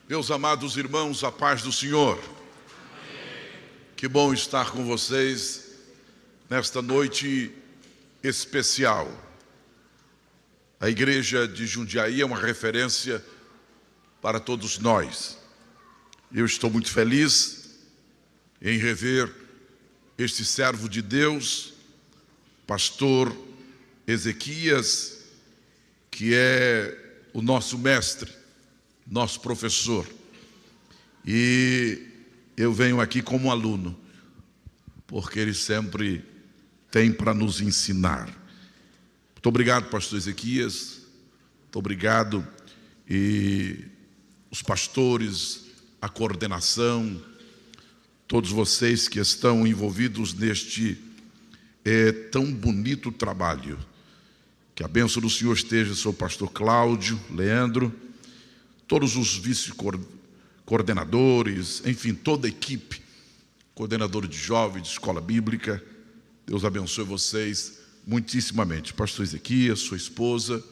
Meus amados irmãos, a paz do Senhor. Que bom estar com vocês nesta noite especial. A igreja de Jundiaí é uma referência para todos nós. Eu estou muito feliz em rever este servo de Deus, pastor Ezequias, que é o nosso mestre, nosso professor. E eu venho aqui como aluno, porque ele sempre tem para nos ensinar. Muito obrigado, pastor Ezequias. Muito obrigado. E os pastores, a coordenação, todos vocês que estão envolvidos neste tão bonito trabalho. Que a bênção do Senhor esteja sobre o pastor Cláudio, Leandro, todos os vice-coordenadores, enfim, toda a equipe, coordenador de jovens, de escola bíblica. Deus abençoe vocês muitíssimamente. Pastor Ezequias, sua esposa,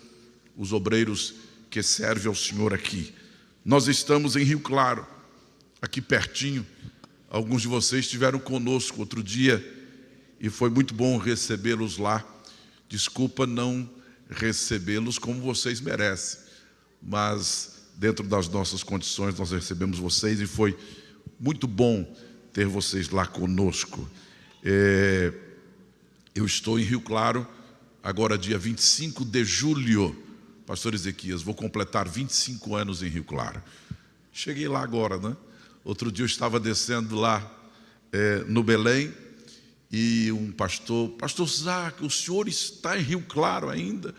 os obreiros que servem ao Senhor aqui. Nós estamos em Rio Claro, aqui pertinho. Alguns de vocês estiveram conosco outro dia e foi muito bom recebê-los lá. Desculpa não recebê-los como vocês merecem, mas dentro das nossas condições nós recebemos vocês e foi muito bom ter vocês lá conosco. Eu estou em Rio Claro, agora dia 25 de julho, pastor Ezequias, vou completar 25 anos em Rio Claro. Cheguei lá agora, né? Outro dia eu estava descendo lá no Belém e um pastor Zac, o senhor está em Rio Claro ainda?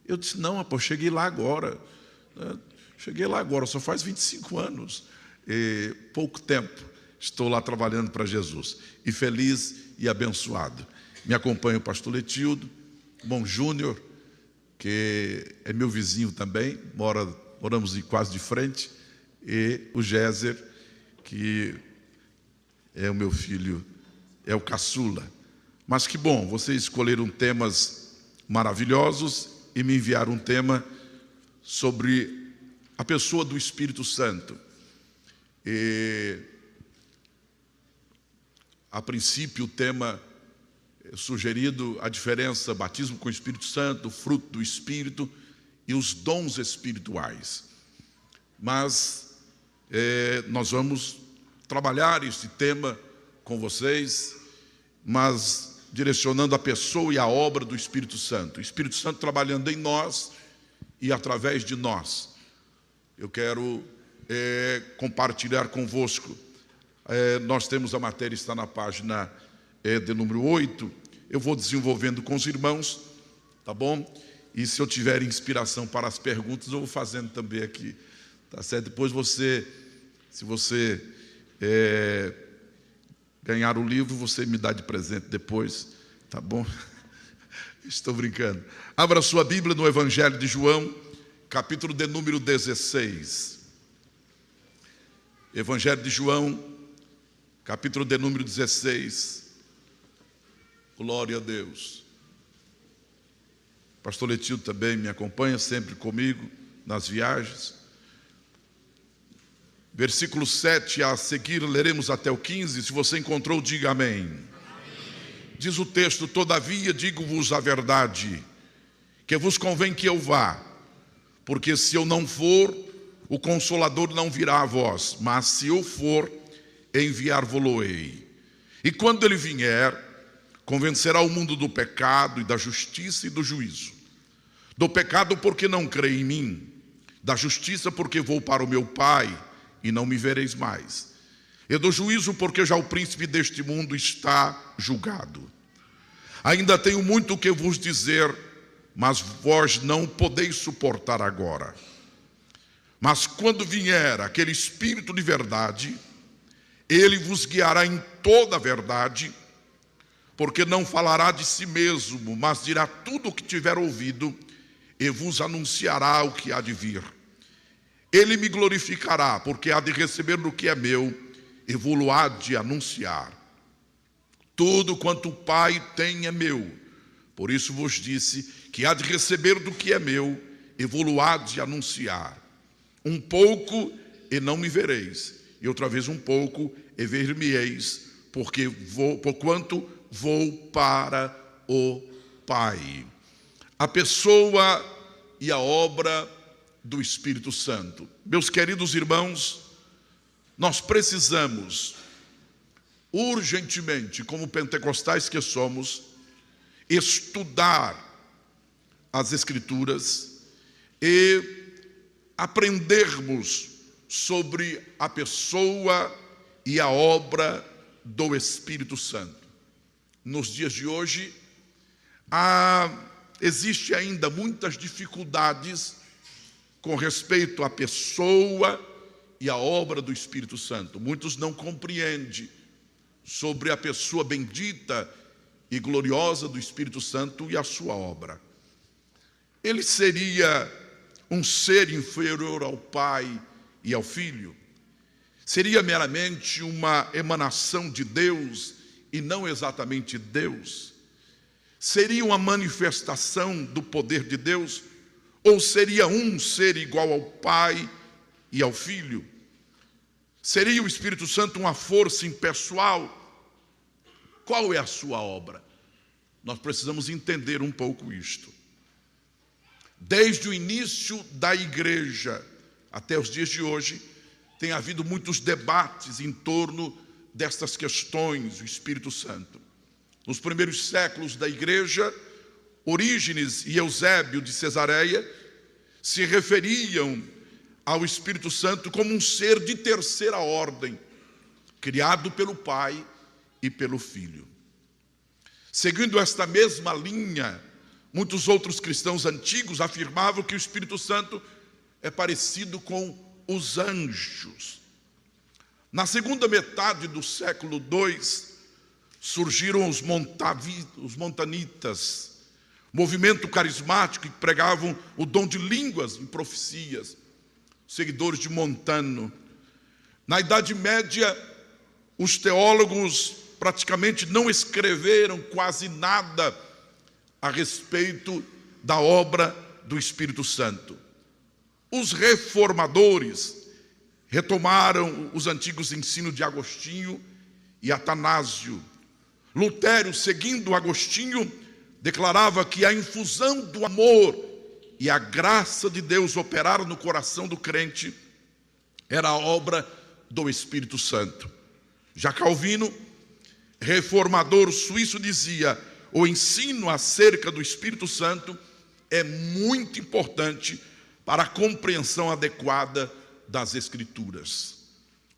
Eu disse, não, rapaz, cheguei lá agora. Cheguei lá agora, só faz 25 anos, pouco tempo, estou lá trabalhando para Jesus, e feliz e abençoado. Me acompanha o pastor Letildo, irmão Júnior, que é meu vizinho também, moramos quase de frente, e o Géser, que é o meu filho, é o caçula. Mas que bom, vocês escolheram temas maravilhosos e me enviaram um tema sobre a pessoa do Espírito Santo. A princípio, o tema sugerido, a diferença, batismo com o Espírito Santo, o fruto do Espírito e os dons espirituais. Mas nós vamos trabalhar esse tema com vocês, mas direcionando a pessoa e a obra do Espírito Santo. O Espírito Santo trabalhando em nós e através de nós. Eu quero compartilhar convosco. Nós temos a matéria, está na página de número 8. Eu vou desenvolvendo com os irmãos, tá bom? E se eu tiver inspiração para as perguntas, eu vou fazendo também aqui, tá certo? Depois se você ganhar o livro, você me dá de presente depois, tá bom? Estou brincando. Abra sua Bíblia no Evangelho de João, capítulo de número 16. Evangelho de João, capítulo de número 16. Glória a Deus. Pastor Letildo também me acompanha sempre comigo nas viagens. Versículo 7 a seguir, leremos até o 15. Se você encontrou, diga amém. Amém. Diz o texto, todavia digo-vos a verdade, que vos convém que eu vá, porque se eu não for, o Consolador não virá a vós, mas se eu for, enviar-vos-ei. E quando ele vier, convencerá o mundo do pecado e da justiça e do juízo. Do pecado porque não crê em mim, da justiça porque vou para o meu Pai e não me vereis mais. E do juízo porque já o príncipe deste mundo está julgado. Ainda tenho muito o que vos dizer, mas vós não podeis suportar agora. Mas quando vier aquele Espírito de verdade, ele vos guiará em toda a verdade, porque não falará de si mesmo, mas dirá tudo o que tiver ouvido e vos anunciará o que há de vir. Ele me glorificará, porque há de receber do que é meu e vou-lo há de anunciar. Tudo quanto o Pai tem é meu, por isso vos disse que há de receber do que é meu e vou-lo há de anunciar. Um pouco e não me vereis, e outra vez um pouco, e ver-me-eis, porquanto vou para o Pai. A pessoa e a obra do Espírito Santo. Meus queridos irmãos, nós precisamos urgentemente, como pentecostais que somos, estudar as Escrituras e aprendermos sobre a pessoa e a obra do Espírito Santo. Nos dias de hoje, existe ainda muitas dificuldades com respeito à pessoa e à obra do Espírito Santo. Muitos não compreendem sobre a pessoa bendita e gloriosa do Espírito Santo e a sua obra. Ele seria um ser inferior ao Pai e ao Filho? Seria meramente uma emanação de Deus e não exatamente Deus? Seria uma manifestação do poder de Deus? Ou seria um ser igual ao Pai e ao Filho? Seria o Espírito Santo uma força impessoal? Qual é a sua obra? Nós precisamos entender um pouco isto. Desde o início da igreja até os dias de hoje, tem havido muitos debates em torno destas questões, o Espírito Santo. Nos primeiros séculos da igreja, Orígenes e Eusébio de Cesareia se referiam ao Espírito Santo como um ser de terceira ordem, criado pelo Pai e pelo Filho. Seguindo esta mesma linha, muitos outros cristãos antigos afirmavam que o Espírito Santo é parecido com os anjos. Na segunda metade do século II, surgiram os montanitas, movimento carismático que pregavam o dom de línguas e profecias, seguidores de Montano. Na Idade Média, os teólogos praticamente não escreveram quase nada a respeito da obra do Espírito Santo. Os reformadores retomaram os antigos ensinos de Agostinho e Atanásio. Lutero, seguindo Agostinho, declarava que a infusão do amor e a graça de Deus operar no coração do crente era a obra do Espírito Santo. Já Calvino, reformador suíço, dizia: o ensino acerca do Espírito Santo é muito importante para a compreensão adequada das Escrituras.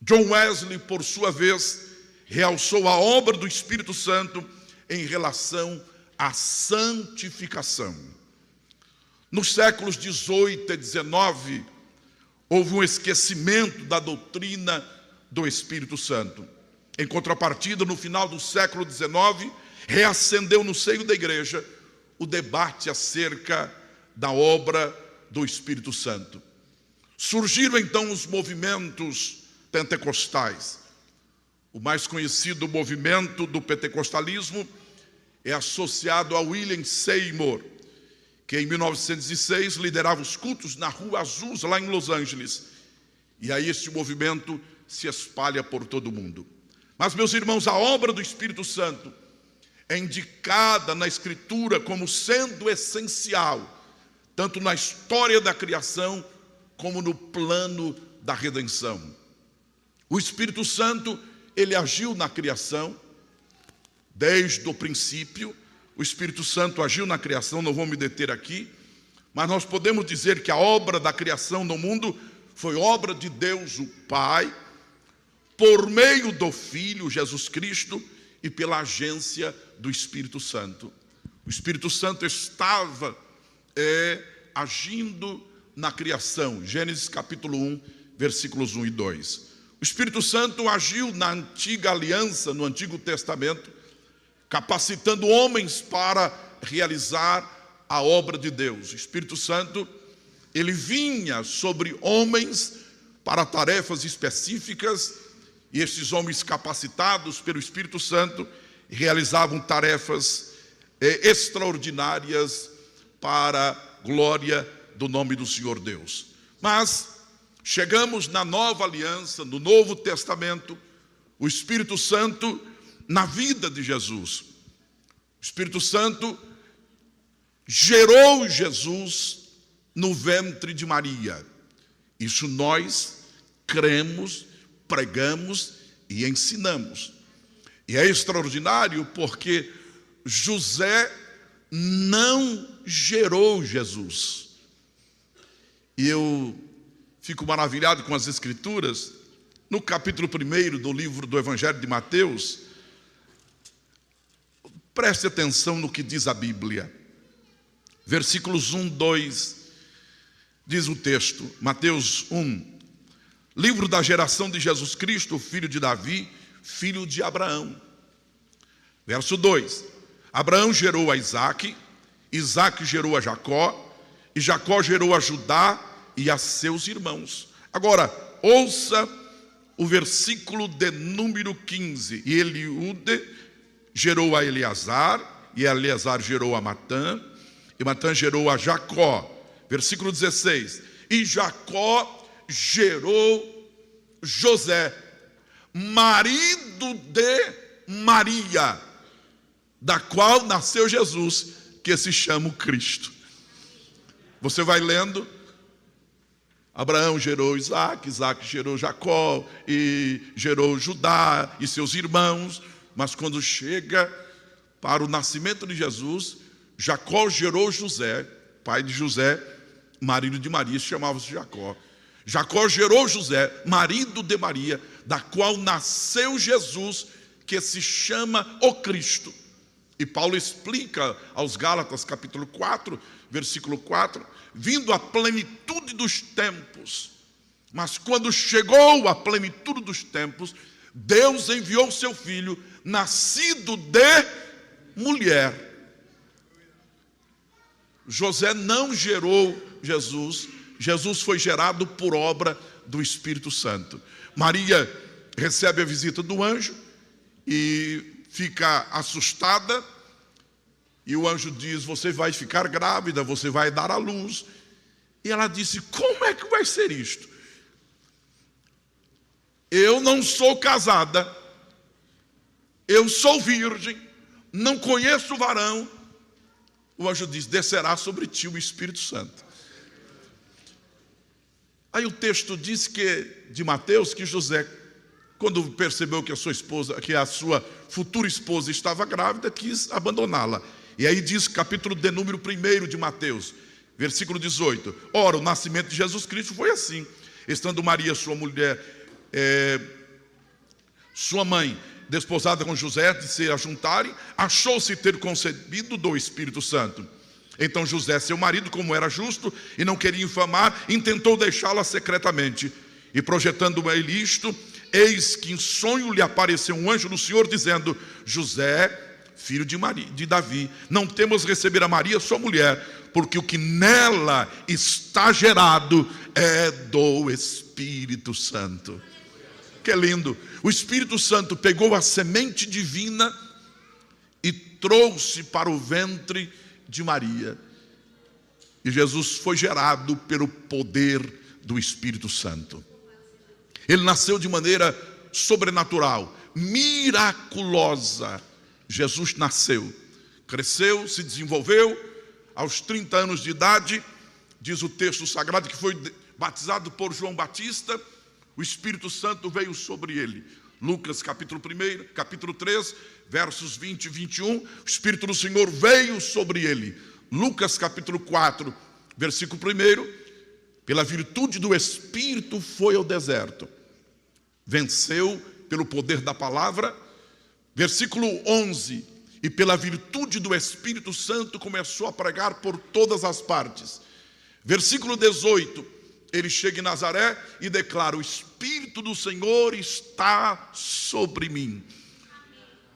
John Wesley, por sua vez, realçou a obra do Espírito Santo em relação à santificação. Nos séculos 18 e 19, houve um esquecimento da doutrina do Espírito Santo. Em contrapartida, no final do século 19, reacendeu no seio da igreja o debate acerca da obra do Espírito Santo. Surgiram então os movimentos pentecostais. O mais conhecido movimento do pentecostalismo é associado a William Seymour, que em 1906 liderava os cultos na Rua Azusa, lá em Los Angeles. E aí esse movimento se espalha por todo o mundo. Mas, meus irmãos, a obra do Espírito Santo é indicada na Escritura como sendo essencial, tanto na história da criação, como no plano da redenção. O Espírito Santo, ele agiu na criação, desde o princípio. O Espírito Santo agiu na criação, não vou me deter aqui, mas nós podemos dizer que a obra da criação no mundo foi obra de Deus, o Pai, por meio do Filho, Jesus Cristo, e pela agência do Espírito Santo. O Espírito Santo estava agindo na criação. Gênesis capítulo 1, versículos 1 e 2. O Espírito Santo agiu na antiga aliança, no Antigo Testamento, capacitando homens para realizar a obra de Deus. O Espírito Santo, ele vinha sobre homens para tarefas específicas, e esses homens capacitados pelo Espírito Santo realizavam tarefas extraordinárias para a glória do nome do Senhor Deus. Mas chegamos na nova aliança, no Novo Testamento, o Espírito Santo na vida de Jesus. O Espírito Santo gerou Jesus no ventre de Maria. Isso nós cremos, pregamos e ensinamos. E é extraordinário porque José não gerou Jesus. E eu fico maravilhado com as Escrituras. No capítulo 1 do livro do Evangelho de Mateus, preste atenção no que diz a Bíblia. Versículos 1, 2, diz o texto, Mateus 1. Livro da geração de Jesus Cristo, filho de Davi, filho de Abraão. Verso 2. Abraão gerou a Isaque, Isaque gerou a Jacó, e Jacó gerou a Judá e a seus irmãos. Agora, ouça o versículo de número 15. E Eliúde gerou a Eleazar, e Eleazar gerou a Matã, e Matã gerou a Jacó. Versículo 16. E Jacó gerou José, marido de Maria, da qual nasceu Jesus, que se chama o Cristo. Você vai lendo, Abraão gerou Isaque, Isaque gerou Jacó, e gerou Judá e seus irmãos, mas quando chega para o nascimento de Jesus, Jacó gerou José, pai de José, marido de Maria, chamava-se Jacó. Jacó gerou José, marido de Maria, da qual nasceu Jesus, que se chama o Cristo. E Paulo explica aos Gálatas, capítulo 4, versículo 4, vindo a plenitude dos tempos. Mas quando chegou a plenitude dos tempos, Deus enviou seu filho, nascido de mulher. José não gerou Jesus, Jesus foi gerado por obra do Espírito Santo. Maria recebe a visita do anjo e fica assustada, e o anjo diz: você vai ficar grávida, você vai dar à luz. E ela disse: como é que vai ser isto? Eu não sou casada, eu sou virgem, não conheço varão. O anjo diz: descerá sobre ti o Espírito Santo. Aí o texto diz de Mateus, que José, quando percebeu que a sua futura esposa estava grávida, quis abandoná-la. E aí diz, capítulo de número 1 de Mateus, versículo 18. Ora, o nascimento de Jesus Cristo foi assim: estando Maria, sua mulher, sua mãe, desposada com José, de se ajuntarem, achou-se ter concebido do Espírito Santo. Então José, seu marido, como era justo e não queria infamar, intentou deixá-la secretamente. E projetando ele isto, eis que em sonho lhe apareceu um anjo do Senhor, dizendo: José, filho de Davi, não temas receber a Maria, sua mulher, porque o que nela está gerado é do Espírito Santo. Que lindo! O Espírito Santo pegou a semente divina e trouxe para o ventre de Maria. E Jesus foi gerado pelo poder do Espírito Santo. Ele nasceu de maneira sobrenatural, miraculosa. Jesus nasceu, cresceu, se desenvolveu. Aos 30 anos de idade, diz o texto sagrado que foi batizado por João Batista. O Espírito Santo veio sobre ele. Lucas capítulo 1, capítulo 3, versos 20 e 21. O Espírito do Senhor veio sobre ele. Lucas capítulo 4, versículo 1. Pela virtude do Espírito foi ao deserto. Venceu pelo poder da palavra. Versículo 11. E pela virtude do Espírito Santo começou a pregar por todas as partes. Versículo 18. Ele chega em Nazaré e declara: o Espírito do Senhor está sobre mim.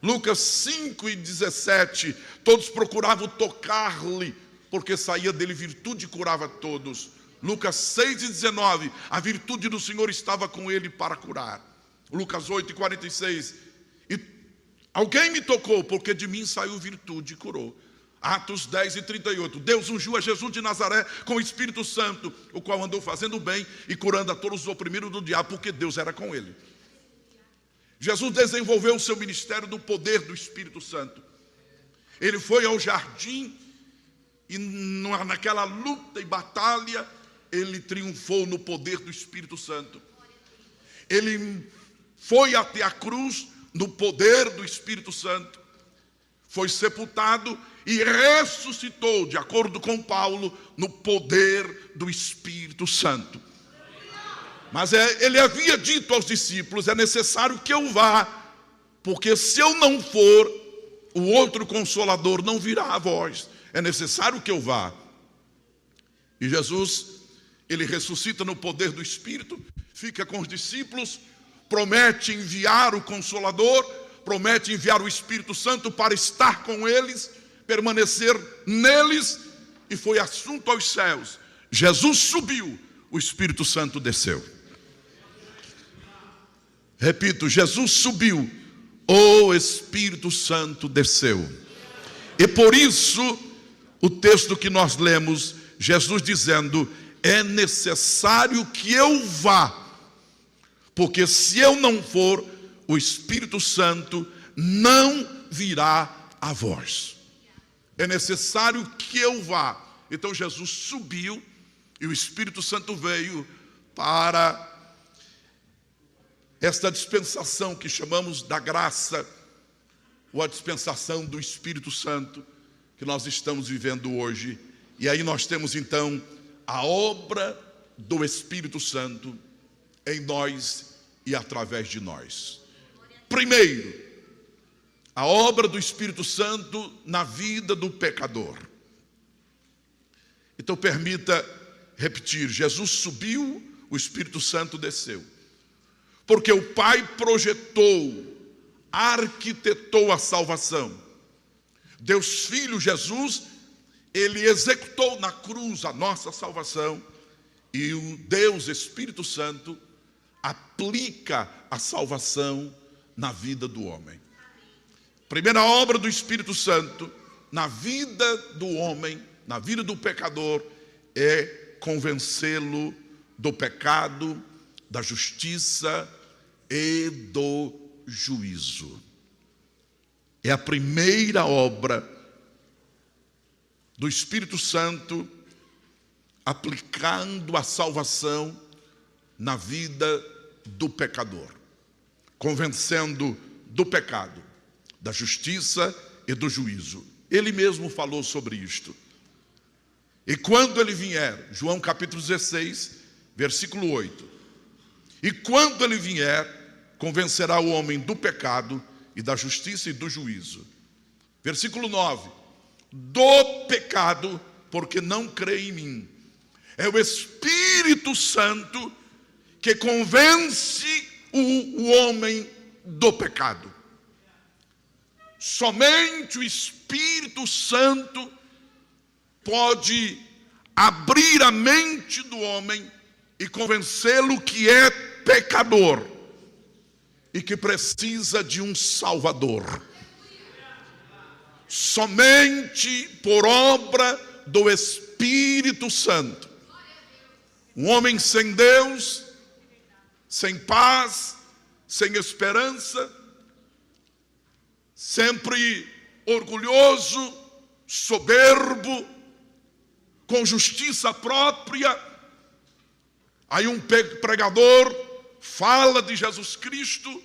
Lucas 5 e 17. Todos procuravam tocar-lhe, porque saía dele virtude e curava todos. Lucas 6 e 19. A virtude do Senhor estava com ele para curar. Lucas 8 e 46. E alguém me tocou, porque de mim saiu virtude e curou. Atos 10:38. Deus ungiu a Jesus de Nazaré com o Espírito Santo, o qual andou fazendo bem e curando a todos os oprimidos do diabo, porque Deus era com ele. Jesus desenvolveu o seu ministério do poder do Espírito Santo. Ele foi ao jardim e naquela luta e batalha, ele triunfou no poder do Espírito Santo. Ele foi até a cruz no poder do Espírito Santo. Foi sepultado e ressuscitou, de acordo com Paulo, no poder do Espírito Santo. Mas ele havia dito aos discípulos: é necessário que eu vá, porque se eu não for, o outro Consolador não virá a vós. É necessário que eu vá. E Jesus, ele ressuscita no poder do Espírito, fica com os discípulos, promete enviar o Consolador, promete enviar o Espírito Santo para estar com eles, permanecer neles, e foi assunto aos céus. Jesus subiu, o Espírito Santo desceu. Repito, Jesus subiu, o Espírito Santo desceu. E por isso, o texto que nós lemos, Jesus dizendo: é necessário que eu vá, porque se eu não for, o Espírito Santo não virá a vós. É necessário que eu vá. Então Jesus subiu e o Espírito Santo veio para esta dispensação que chamamos da graça, ou a dispensação do Espírito Santo, que nós estamos vivendo hoje. E aí nós temos então a obra do Espírito Santo em nós e através de nós. Primeiro, a obra do Espírito Santo na vida do pecador. Então permita repetir: Jesus subiu, o Espírito Santo desceu. Porque o Pai projetou, arquitetou a salvação. Deus Filho Jesus, ele executou na cruz a nossa salvação, e o Deus Espírito Santo aplica a salvação na vida do homem. Primeira obra do Espírito Santo na vida do homem, na vida do pecador, é convencê-lo do pecado, da justiça e do juízo. É a primeira obra do Espírito Santo aplicando a salvação na vida do pecador, convencendo do pecado, da justiça e do juízo. Ele mesmo falou sobre isto. E quando ele vier, João capítulo 16, versículo 8. E quando ele vier, convencerá o homem do pecado e da justiça e do juízo. Versículo 9. Do pecado, porque não crê em mim. É o Espírito Santo que convence o homem do pecado. Somente o Espírito Santo pode abrir a mente do homem e convencê-lo que é pecador e que precisa de um Salvador. Somente por obra do Espírito Santo. Um homem sem Deus, sem paz, sem esperança, sempre orgulhoso, soberbo, com justiça própria. Aí um pregador fala de Jesus Cristo,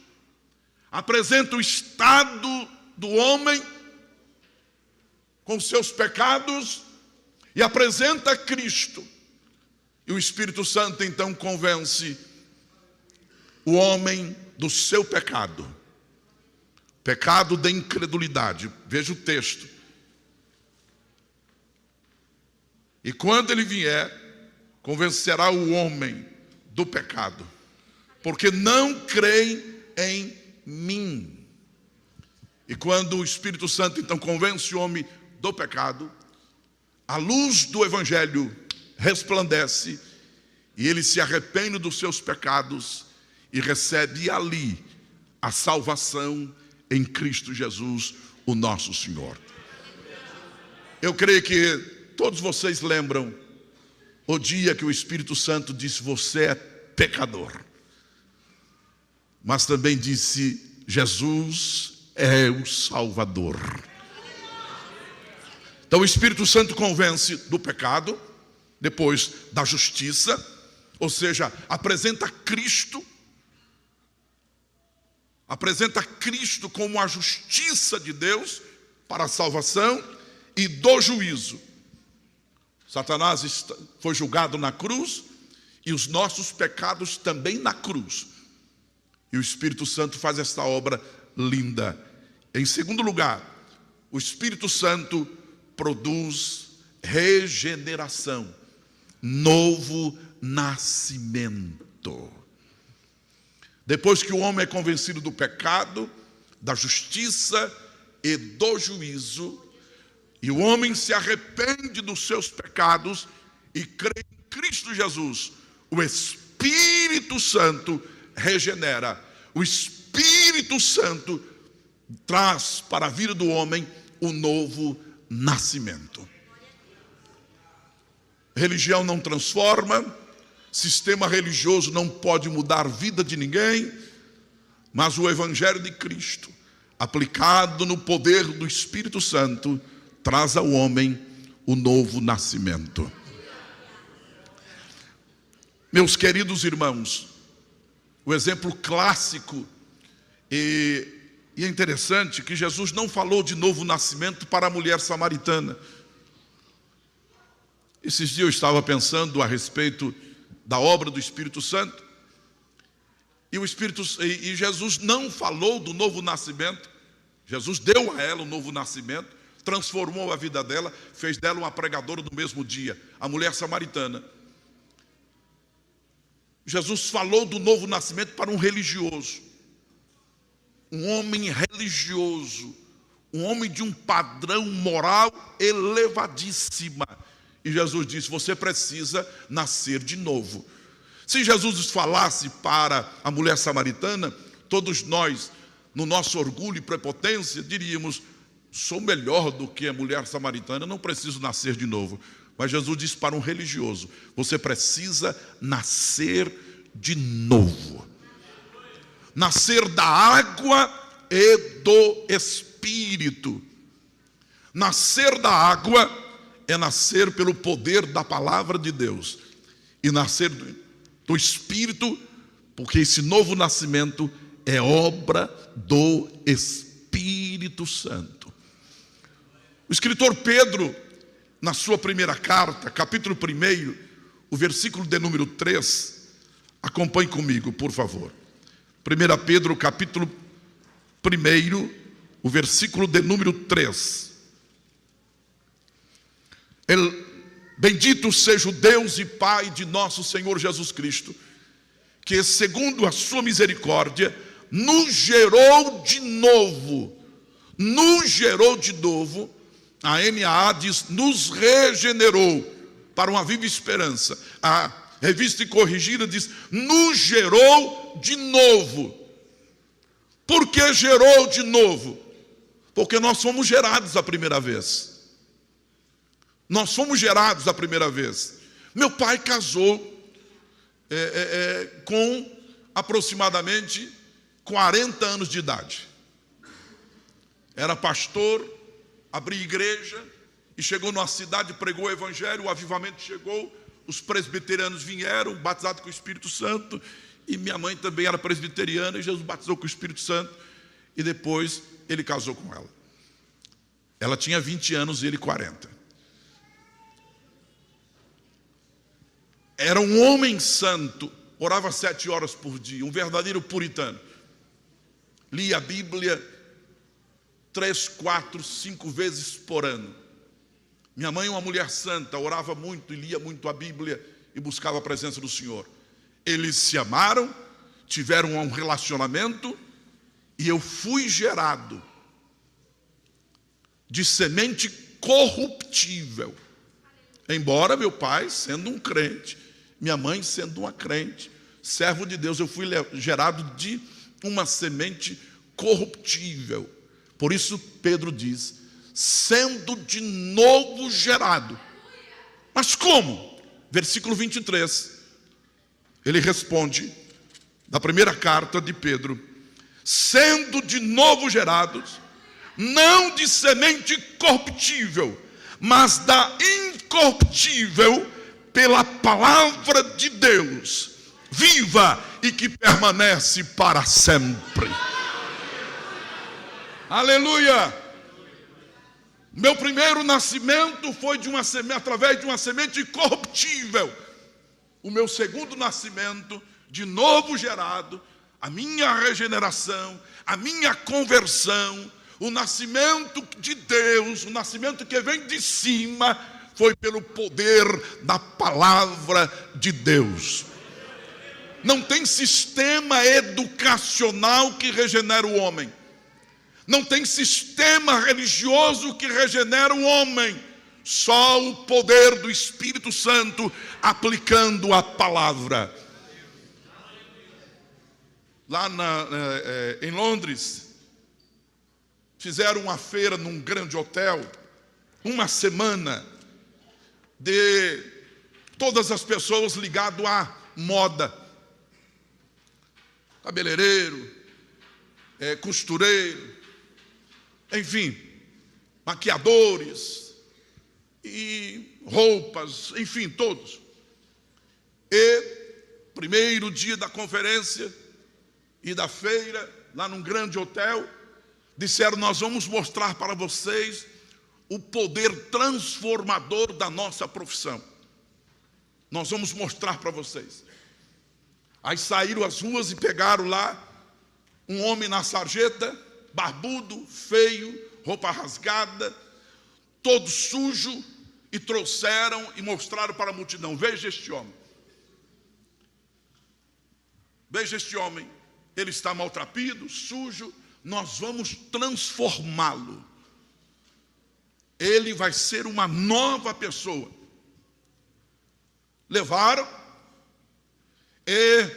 apresenta o estado do homem com seus pecados e apresenta Cristo. E o Espírito Santo então convence o homem do seu pecado. Pecado da incredulidade. Veja o texto. E quando ele vier, convencerá o homem do pecado, porque não creem em mim. E quando o Espírito Santo então convence o homem do pecado, a luz do Evangelho resplandece e ele se arrepende dos seus pecados e recebe ali a salvação em Cristo Jesus, o nosso Senhor. Eu creio que todos vocês lembram o dia que o Espírito Santo disse: você é pecador. Mas também disse: Jesus é o Salvador. Então o Espírito Santo convence do pecado, depois da justiça, ou seja, apresenta Cristo como a justiça de Deus para a salvação, e do juízo. Satanás foi julgado na cruz e os nossos pecados também na cruz. E o Espírito Santo faz esta obra linda. Em segundo lugar, o Espírito Santo produz regeneração, novo nascimento. Depois que o homem é convencido do pecado, da justiça e do juízo, e o homem se arrepende dos seus pecados e crê em Cristo Jesus, o Espírito Santo regenera. O Espírito Santo traz para a vida do homem o novo nascimento. Religião não transforma, sistema religioso não pode mudar a vida de ninguém, mas o Evangelho de Cristo, aplicado no poder do Espírito Santo, traz ao homem o novo nascimento. Meus queridos irmãos, o exemplo clássico, e é interessante que Jesus não falou de novo nascimento para a mulher samaritana. Esses dias eu estava pensando a respeito da obra do Espírito Santo, e Jesus não falou do novo nascimento. Jesus deu a ela o novo nascimento, transformou a vida dela, fez dela uma pregadora do mesmo dia, a mulher samaritana. Jesus falou do novo nascimento para um religioso, um homem religioso, um homem de um padrão moral elevadíssima. E Jesus disse: você precisa nascer de novo. Se Jesus falasse para a mulher samaritana, todos nós, no nosso orgulho e prepotência, diríamos: sou melhor do que a mulher samaritana, não preciso nascer de novo. Mas Jesus disse para um religioso: você precisa nascer de novo. Nascer da água e do Espírito. Nascer da água é nascer pelo poder da palavra de Deus. E nascer do Espírito, porque esse novo nascimento é obra do Espírito Santo. O escritor Pedro, na sua primeira carta, capítulo 1, o versículo de número 3, acompanhe comigo, por favor. 1 Pedro, capítulo 1, o versículo de número 3. Bendito seja o Deus e Pai de nosso Senhor Jesus Cristo, que segundo a sua misericórdia, nos gerou de novo. A NAA diz: nos regenerou para uma viva esperança. A Revista Corrigida diz: nos gerou de novo. Por que gerou de novo? Porque nós fomos gerados a primeira vez. Nós fomos gerados a primeira vez. Meu pai casou com aproximadamente 40 anos de idade. Era pastor, abriu igreja e chegou numa cidade, pregou o evangelho, o avivamento chegou, os presbiterianos vieram, batizados com o Espírito Santo, e minha mãe também era presbiteriana, e Jesus batizou com o Espírito Santo, e depois ele casou com ela. Ela tinha 20 anos e ele 40. Era um homem santo, orava 7 horas por dia, um verdadeiro puritano. Lia a Bíblia 3, 4, 5 vezes por ano. Minha mãe, uma mulher santa, orava muito e lia muito a Bíblia e buscava a presença do Senhor. Eles se amaram, tiveram um relacionamento, e eu fui gerado de semente corruptível. Embora meu pai sendo um crente, minha mãe sendo uma crente, servo de Deus, eu fui gerado de uma semente corruptível. Por isso Pedro diz: sendo de novo gerado. Mas como? Versículo 23, ele responde, na primeira carta de Pedro: sendo de novo gerados, não de semente corruptível, mas da incorruptível, pela palavra de Deus, viva e que permanece para sempre. Aleluia! Meu primeiro nascimento foi de uma semente, através de uma semente corruptível. O meu segundo nascimento, de novo gerado, a minha regeneração, a minha conversão, o nascimento de Deus, o nascimento que vem de cima, foi pelo poder da palavra de Deus. Não tem sistema educacional que regenera o homem. Não tem sistema religioso que regenera o homem. Só o poder do Espírito Santo aplicando a palavra. Lá em Londres, fizeram uma feira num grande hotel, uma semana, de todas as pessoas ligadas à moda. Cabeleireiro, costureiro, enfim, maquiadores e roupas, enfim, todos. E primeiro dia da conferência e da feira, lá num grande hotel, disseram: nós vamos mostrar para vocês o poder transformador da nossa profissão. Nós vamos mostrar para vocês. Aí saíram às ruas e pegaram lá um homem na sarjeta, barbudo, feio, roupa rasgada, todo sujo, e trouxeram e mostraram para a multidão: veja este homem. Veja este homem, ele está maltrapilho, sujo, nós vamos transformá-lo. Ele vai ser uma nova pessoa. Levaram e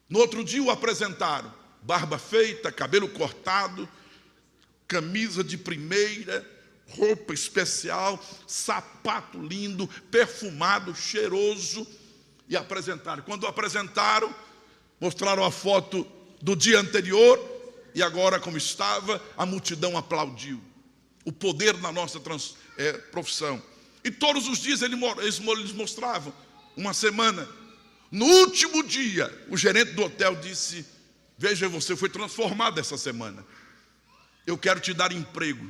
no outro dia o apresentaram. Barba feita, cabelo cortado, camisa de primeira, roupa especial, sapato lindo, perfumado, cheiroso. E apresentaram. Quando apresentaram, mostraram a foto do dia anterior e agora como estava, a multidão aplaudiu. O poder da nossa profissão. E todos os dias eles mostravam, uma semana. No último dia, o gerente do hotel disse: veja, você foi transformado essa semana. Eu quero te dar emprego.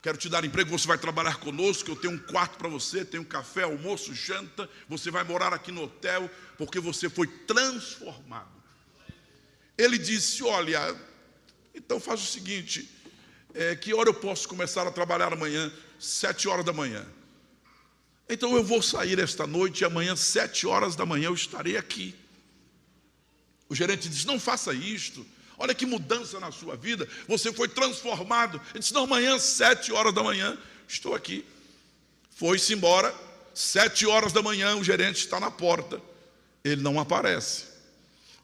Quero te dar emprego, você vai trabalhar conosco, eu tenho um quarto para você, tenho café, almoço, janta, você vai morar aqui no hotel, porque você foi transformado. Ele disse: olha, então faz o seguinte, que hora eu posso começar a trabalhar amanhã? 7 horas da manhã. Então eu vou sair esta noite e amanhã, 7 horas da manhã, eu estarei aqui. O gerente disse: não faça isto. Olha que mudança na sua vida, você foi transformado. Ele disse: não, amanhã, 7 horas da manhã, estou aqui. Foi-se embora, 7 horas da manhã, o gerente está na porta. Ele não aparece.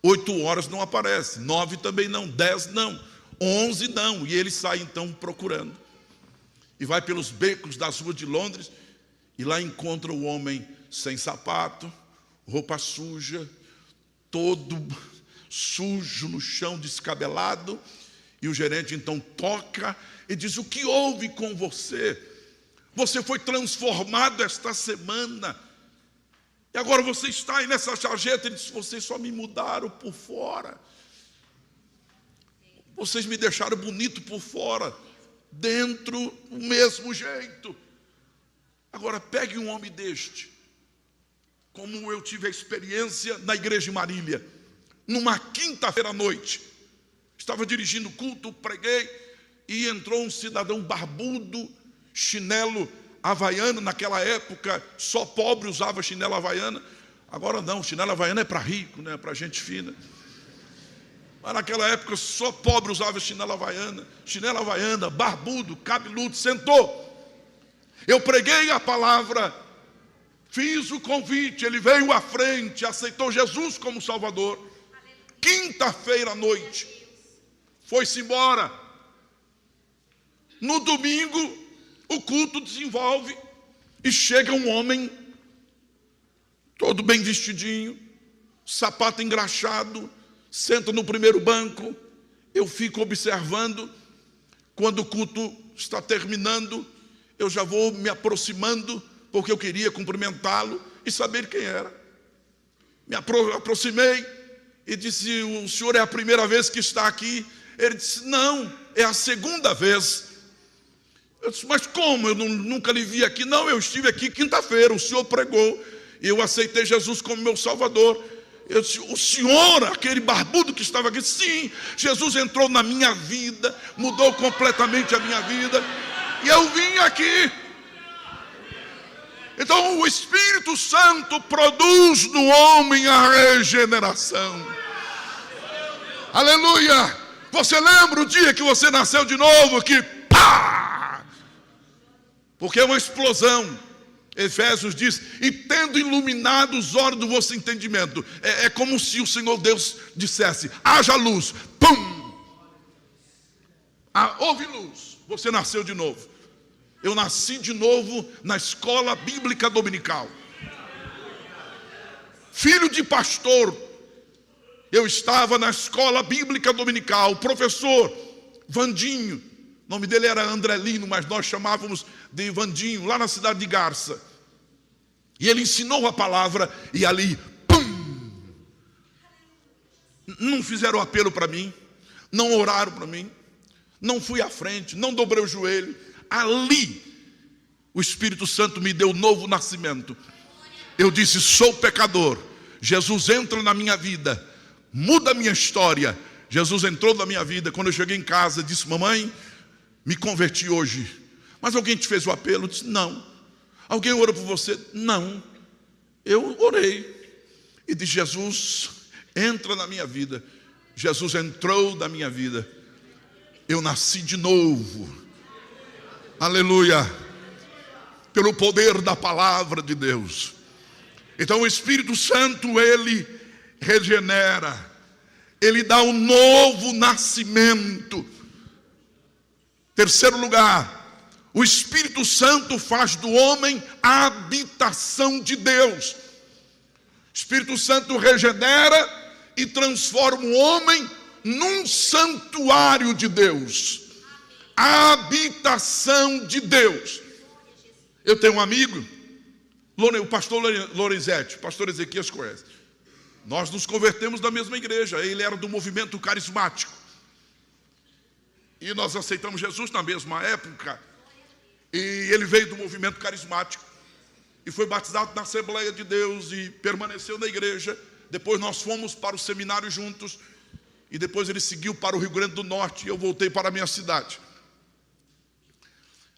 8 horas não aparece, 9 também não, 10 não, 11 não. E ele sai então procurando. E vai pelos becos das ruas de Londres, e lá encontra o homem sem sapato, roupa suja, todo sujo no chão, descabelado. E o gerente então toca e diz: o que houve com você? Você foi transformado esta semana, e agora você está aí nessa sarjeta. Ele diz: vocês só me mudaram por fora, vocês me deixaram bonito por fora, dentro o mesmo jeito. Agora pegue um homem deste, como eu tive a experiência na igreja de Marília. Numa quinta-feira à noite, estava dirigindo o culto, preguei, e entrou um cidadão barbudo, chinelo havaiano. Naquela época só pobre usava chinelo havaiana. Agora não, chinelo havaiana é para rico, né? Para gente fina. Mas naquela época só pobre usava chinelo havaiana, barbudo, cabeludo. Sentou. Eu preguei a palavra, fiz o convite, ele veio à frente, aceitou Jesus como Salvador. Quinta-feira à noite, foi-se embora. No domingo, o culto desenvolve e chega um homem, todo bem vestidinho, sapato engraxado, senta no primeiro banco. Eu fico observando. Quando o culto está terminando, eu já vou me aproximando, porque eu queria cumprimentá-lo e saber quem era. Me aproximei e disse: o senhor é a primeira vez que está aqui? Ele disse: não, é a segunda vez. Eu disse: mas como? Eu nunca lhe vi aqui. Não, eu estive aqui quinta-feira, o senhor pregou e eu aceitei Jesus como meu Salvador. Eu disse: o senhor, aquele barbudo que estava aqui? Sim, Jesus entrou na minha vida, mudou completamente a minha vida, e eu vim aqui. Então o Espírito Santo produz no homem a regeneração. Aleluia! Você lembra o dia que você nasceu de novo? Que pá! Porque é uma explosão. Efésios diz: e tendo iluminado os olhos do vosso entendimento. É como se o Senhor Deus dissesse: haja luz. Pum! Houve luz. Você nasceu de novo. Eu nasci de novo na escola bíblica dominical. Filho de pastor, eu estava na escola bíblica dominical. O professor Vandinho, o nome dele era Andrelino, mas nós chamávamos de Vandinho, lá na cidade de Garça. E ele ensinou a palavra, e ali, pum! Não fizeram apelo para mim, não oraram para mim, não fui à frente, não dobrei o joelho. Ali, o Espírito Santo me deu novo nascimento. Eu disse: sou pecador. Jesus entra na minha vida, muda a minha história. Jesus entrou na minha vida. Quando eu cheguei em casa, disse: mamãe, me converti hoje. Mas alguém te fez o apelo? Eu disse: não. Alguém orou por você? Não. Eu orei e disse: Jesus, entra na minha vida. Jesus entrou na minha vida. Eu nasci de novo. Aleluia. Pelo poder da palavra de Deus. Então o Espírito Santo, ele regenera, ele dá um novo nascimento. Terceiro lugar, o Espírito Santo faz do homem a habitação de Deus. O Espírito Santo regenera e transforma o homem num santuário de Deus. A habitação de Deus. Eu tenho um amigo, o pastor Lorenzetti, o pastor Ezequias conhece. Nós nos convertemos na mesma igreja. Ele era do movimento carismático. E nós aceitamos Jesus na mesma época. E ele veio do movimento carismático. E foi batizado na Assembleia de Deus e permaneceu na igreja. Depois nós fomos para o seminário juntos. E depois ele seguiu para o Rio Grande do Norte. E eu voltei para a minha cidade.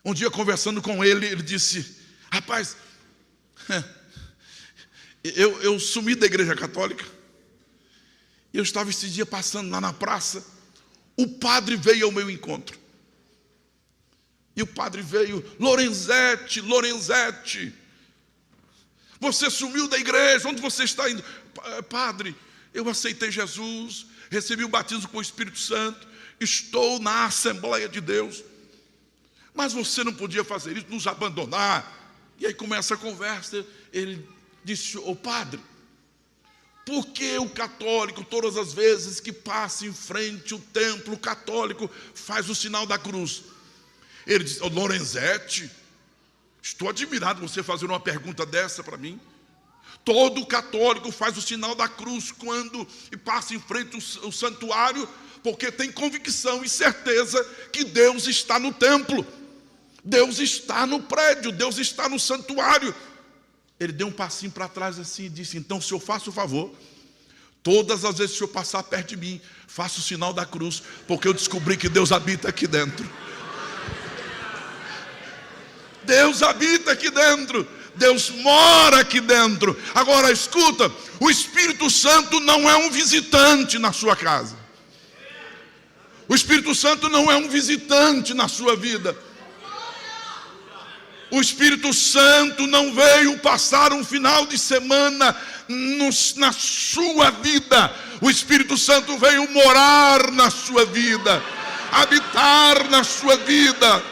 Um dia, conversando com ele, ele disse: rapaz, eu sumi da igreja católica. Eu estava esse dia passando lá na praça. O padre veio ao meu encontro. E o padre veio: Lorenzetti, você sumiu da igreja, onde você está indo? Padre, eu aceitei Jesus, recebi o batismo com o Espírito Santo, estou na Assembleia de Deus. Mas você não podia fazer isso, nos abandonar. E aí começa a conversa. Ele disse: ô padre, por que o católico, todas as vezes que passa em frente ao templo católico, faz o sinal da cruz? Ele disse: ô Lorenzetti, estou admirado você fazer uma pergunta dessa para mim. Todo católico faz o sinal da cruz quando passa em frente ao santuário, porque tem convicção e certeza que Deus está no templo. Deus está no prédio, Deus está no santuário. Ele deu um passinho para trás assim e disse: então, se eu faço o favor, todas as vezes que eu passar perto de mim, faça o sinal da cruz, porque eu descobri que Deus habita aqui dentro. Deus habita aqui dentro. Deus mora aqui dentro. Agora escuta, o Espírito Santo não é um visitante na sua casa. O Espírito Santo não é um visitante na sua vida. O Espírito Santo não veio passar um final de semana na sua vida. O Espírito Santo veio morar na sua vida. habitar na sua vida.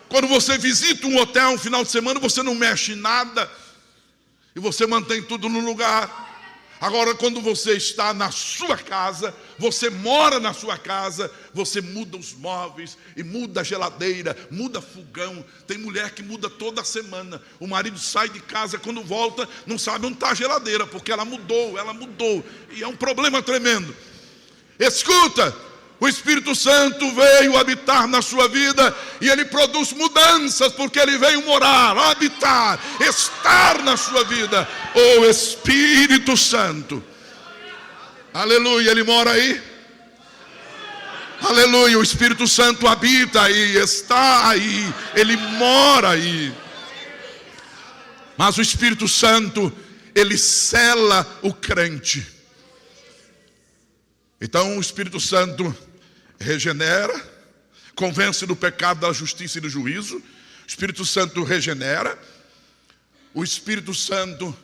Quando você visita um hotel um final de semana, você não mexe em nada e você mantém tudo no lugar. Agora, quando você está na sua casa, você mora na sua casa, você muda os móveis e muda a geladeira, muda fogão. Tem mulher que muda toda semana. O marido sai de casa, quando volta, não sabe onde está a geladeira, porque ela mudou. E é um problema tremendo. Escuta, o Espírito Santo veio habitar na sua vida e ele produz mudanças, porque ele veio morar, habitar, estar na sua vida. O Espírito Santo, aleluia, ele mora aí. Aleluia, o Espírito Santo habita aí, está aí, ele mora aí. Mas o Espírito Santo, ele sela o crente. Então o Espírito Santo regenera, convence do pecado, da justiça e do juízo. O Espírito Santo regenera. O Espírito Santo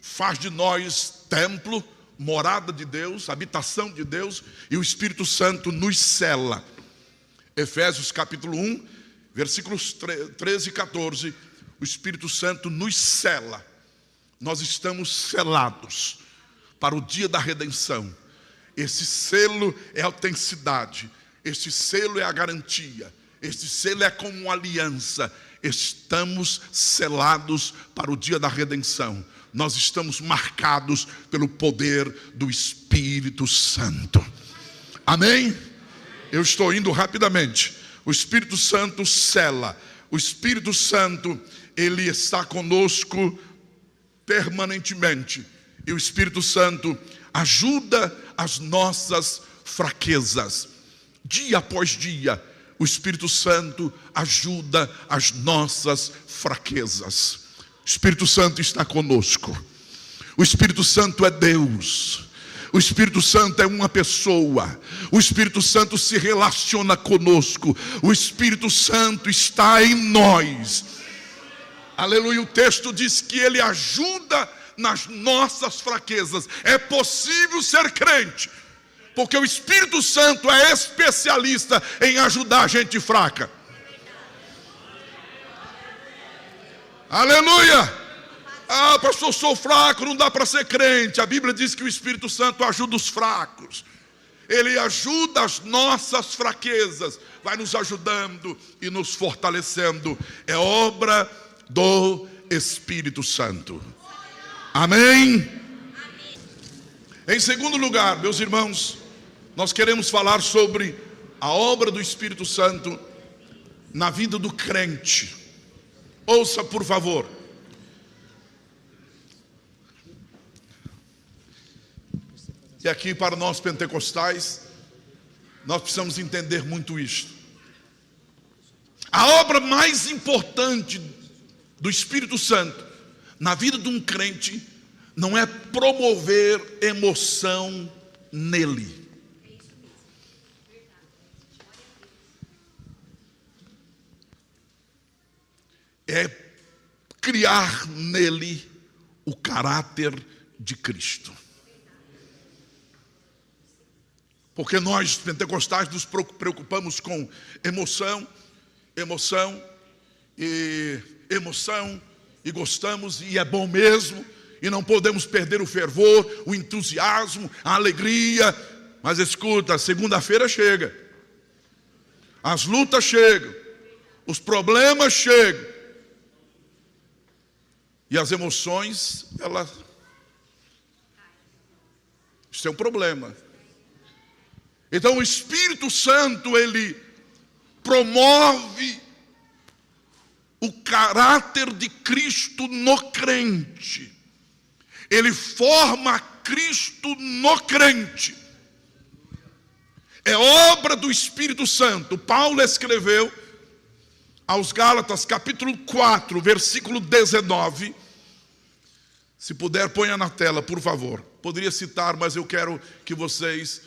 faz de nós templo, morada de Deus, habitação de Deus. E o Espírito Santo nos sela. Efésios capítulo 1, versículos 13 e 14. O Espírito Santo nos sela. Nós estamos selados para o dia da redenção. Esse selo é a autenticidade, esse selo é a garantia, esse selo é como uma aliança. Estamos selados para o dia da redenção. Nós estamos marcados pelo poder do Espírito Santo. Amém? Eu estou indo rapidamente. O Espírito Santo sela. O Espírito Santo, ele está conosco permanentemente. E o Espírito Santo ajuda as nossas fraquezas. Dia após dia, o Espírito Santo ajuda as nossas fraquezas. O Espírito Santo está conosco. O Espírito Santo é Deus. O Espírito Santo é uma pessoa. O Espírito Santo se relaciona conosco. O Espírito Santo está em nós. Aleluia, o texto diz que ele ajuda nas nossas fraquezas. É possível ser crente, porque o Espírito Santo é especialista em ajudar a gente fraca. Aleluia! Ah, pastor, sou fraco, não dá para ser crente. A Bíblia diz que o Espírito Santo ajuda os fracos. Ele ajuda as nossas fraquezas, vai nos ajudando e nos fortalecendo. É obra do Espírito Santo. Amém? Em segundo lugar, meus irmãos, nós queremos falar sobre a obra do Espírito Santo na vida do crente. Ouça, por favor. E aqui, para nós pentecostais, nós precisamos entender muito isto. A obra mais importante do Espírito Santo na vida de um crente não é promover emoção nele. É criar nele o caráter de Cristo. Porque nós pentecostais nos preocupamos com emoção e gostamos, e é bom mesmo, e não podemos perder o fervor, o entusiasmo, a alegria. Mas escuta, segunda-feira chega, as lutas chegam, os problemas chegam, e as emoções, isso é um problema. Então o Espírito Santo, ele promove o caráter de Cristo no crente. Ele forma Cristo no crente. É obra do Espírito Santo. Paulo escreveu aos Gálatas, capítulo 4, versículo 19. Se puder, ponha na tela, por favor. Poderia citar, mas eu quero que vocês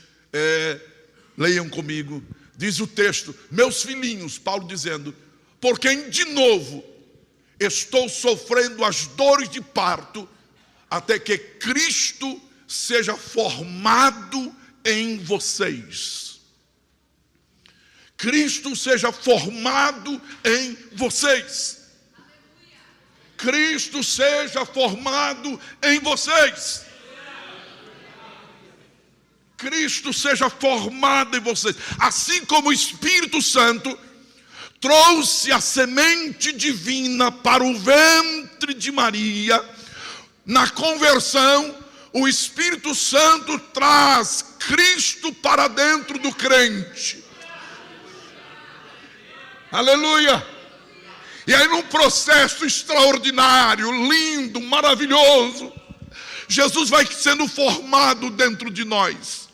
leiam comigo. Diz o texto: meus filhinhos, Paulo dizendo, por quem de novo estou sofrendo as dores de parto, até que Cristo seja formado em vocês. Cristo seja formado em vocês. Cristo seja formado em vocês. Cristo seja formado em vocês. Assim como o Espírito Santo trouxe a semente divina para o ventre de Maria, na conversão, o Espírito Santo traz Cristo para dentro do crente. Aleluia! E aí, num processo extraordinário, lindo, maravilhoso, Jesus vai sendo formado dentro de nós.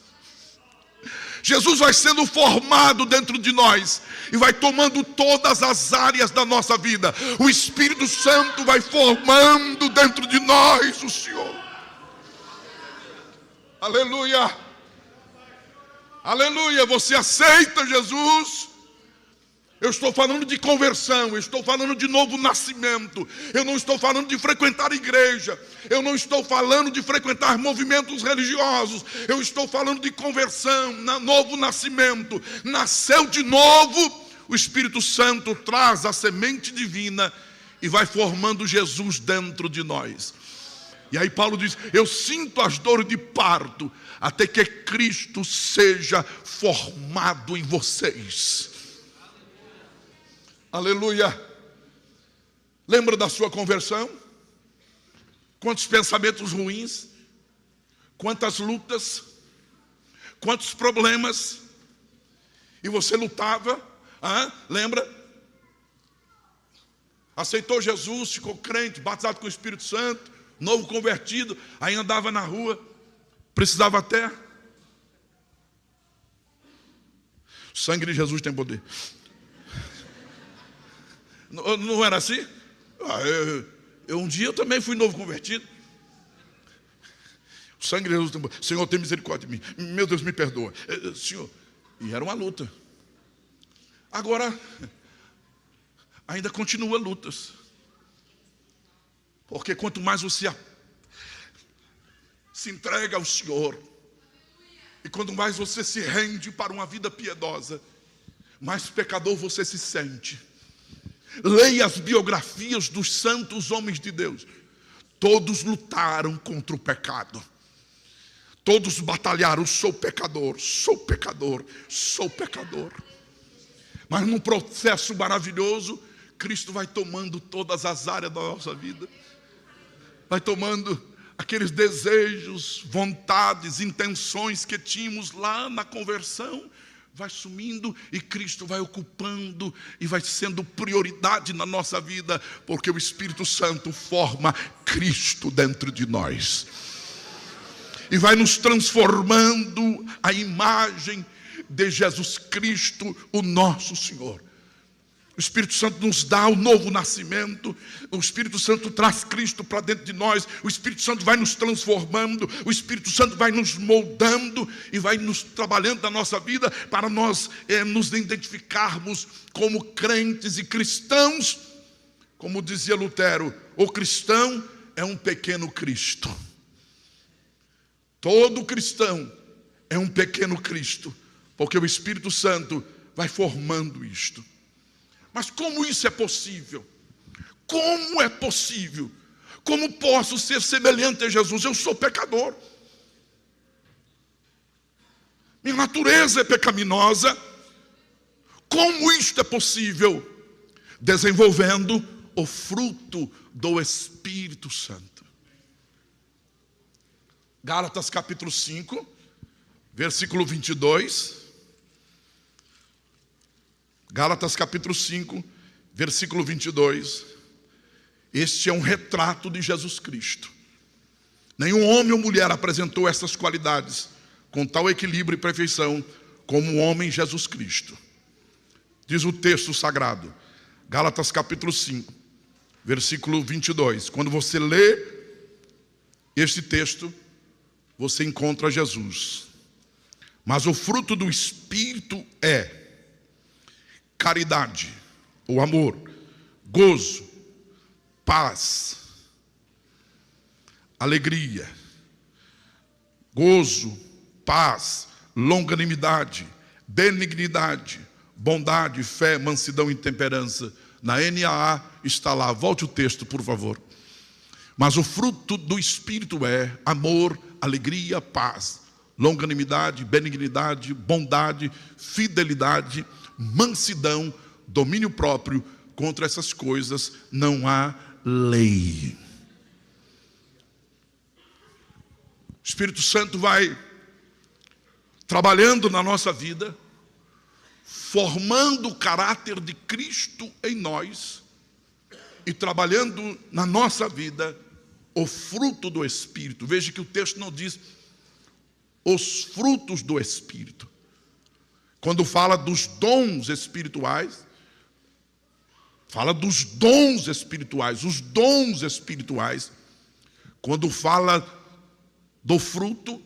Jesus vai sendo formado dentro de nós e vai tomando todas as áreas da nossa vida. O Espírito Santo vai formando dentro de nós o Senhor. Aleluia! Aleluia! Você aceita Jesus? Eu estou falando de conversão, eu estou falando de novo nascimento. Eu não estou falando de frequentar igreja. Eu não estou falando de frequentar movimentos religiosos. Eu estou falando de conversão, novo nascimento. Nasceu de novo, o Espírito Santo traz a semente divina e vai formando Jesus dentro de nós. E aí Paulo diz: eu sinto as dores de parto, até que Cristo seja formado em vocês. Aleluia. Lembra da sua conversão? Quantos pensamentos ruins, quantas lutas, quantos problemas, e você lutava, lembra? Aceitou Jesus, ficou crente, batizado com o Espírito Santo, novo convertido, aí andava na rua, precisava até. O sangue de Jesus tem poder. Não era assim? Um dia eu também fui novo convertido. O sangue de Jesus tem poder. Senhor, tem misericórdia de mim. Meu Deus, me perdoa. Senhor, e era uma luta. Agora, ainda continua lutas. Porque quanto mais você se entrega ao Senhor, e quanto mais você se rende para uma vida piedosa, mais pecador você se sente. Leia as biografias dos santos homens de Deus. Todos lutaram contra o pecado. Todos batalharam: sou pecador, sou pecador, sou pecador. Mas num processo maravilhoso, Cristo vai tomando todas as áreas da nossa vida. Vai tomando aqueles desejos, vontades, intenções que tínhamos lá na conversão, vai sumindo e Cristo vai ocupando e vai sendo prioridade na nossa vida, porque o Espírito Santo forma Cristo dentro de nós e vai nos transformando a imagem de Jesus Cristo, o nosso Senhor. O Espírito Santo nos dá o novo nascimento. O Espírito Santo traz Cristo para dentro de nós. O Espírito Santo vai nos transformando. O Espírito Santo vai nos moldando e vai nos trabalhando na nossa vida para nós nos identificarmos como crentes e cristãos. Como dizia Lutero, o cristão é um pequeno Cristo. Todo cristão é um pequeno Cristo, porque o Espírito Santo vai formando isto. Mas como isso é possível? Como é possível? Como posso ser semelhante a Jesus? Eu sou pecador. Minha natureza é pecaminosa. Como isto é possível? Desenvolvendo o fruto do Espírito Santo. Gálatas capítulo 5, versículo 22. Gálatas capítulo 5, versículo 22. Este é um retrato de Jesus Cristo. Nenhum homem ou mulher apresentou essas qualidades com tal equilíbrio e perfeição como o homem Jesus Cristo. Diz o texto sagrado, Gálatas capítulo 5, versículo 22. Quando você lê este texto, você encontra Jesus. Mas o fruto do Espírito é caridade, o amor, gozo, paz, alegria, gozo, paz, longanimidade, benignidade, bondade, fé, mansidão e temperança. Na NAA está lá, volte o texto, por favor. Mas o fruto do Espírito é amor, alegria, paz, longanimidade, benignidade, bondade, fidelidade, mansidão, domínio próprio. Contra essas coisas não há lei. O Espírito Santo vai trabalhando na nossa vida, formando o caráter de Cristo em nós e trabalhando na nossa vida o fruto do Espírito. Veja que o texto não diz os frutos do Espírito. Quando fala dos dons espirituais, fala dos dons espirituais, os dons espirituais. Quando fala do fruto,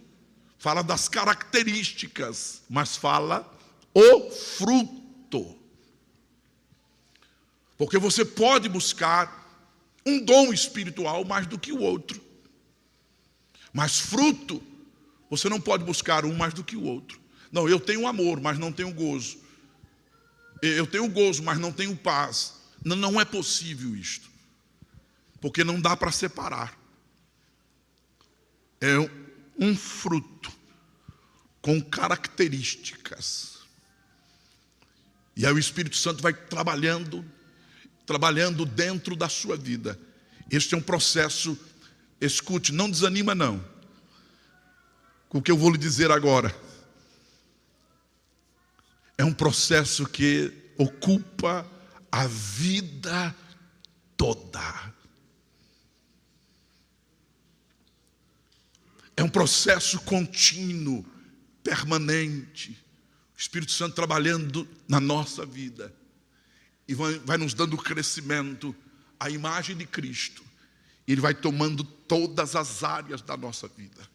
fala das características, mas fala o fruto. Porque você pode buscar um dom espiritual mais do que o outro. Mas fruto, você não pode buscar um mais do que o outro. Não, eu tenho amor, mas não tenho gozo. Eu tenho gozo, mas não tenho paz. Não é possível isto. Porque não dá para separar. É um fruto com características. E aí o Espírito Santo vai trabalhando dentro da sua vida. Este é um processo, escute, não desanima não, com o que eu vou lhe dizer agora. É um processo que ocupa a vida toda. É um processo contínuo, permanente. O Espírito Santo trabalhando na nossa vida. E vai nos dando crescimento, a imagem de Cristo. E Ele vai tomando todas as áreas da nossa vida.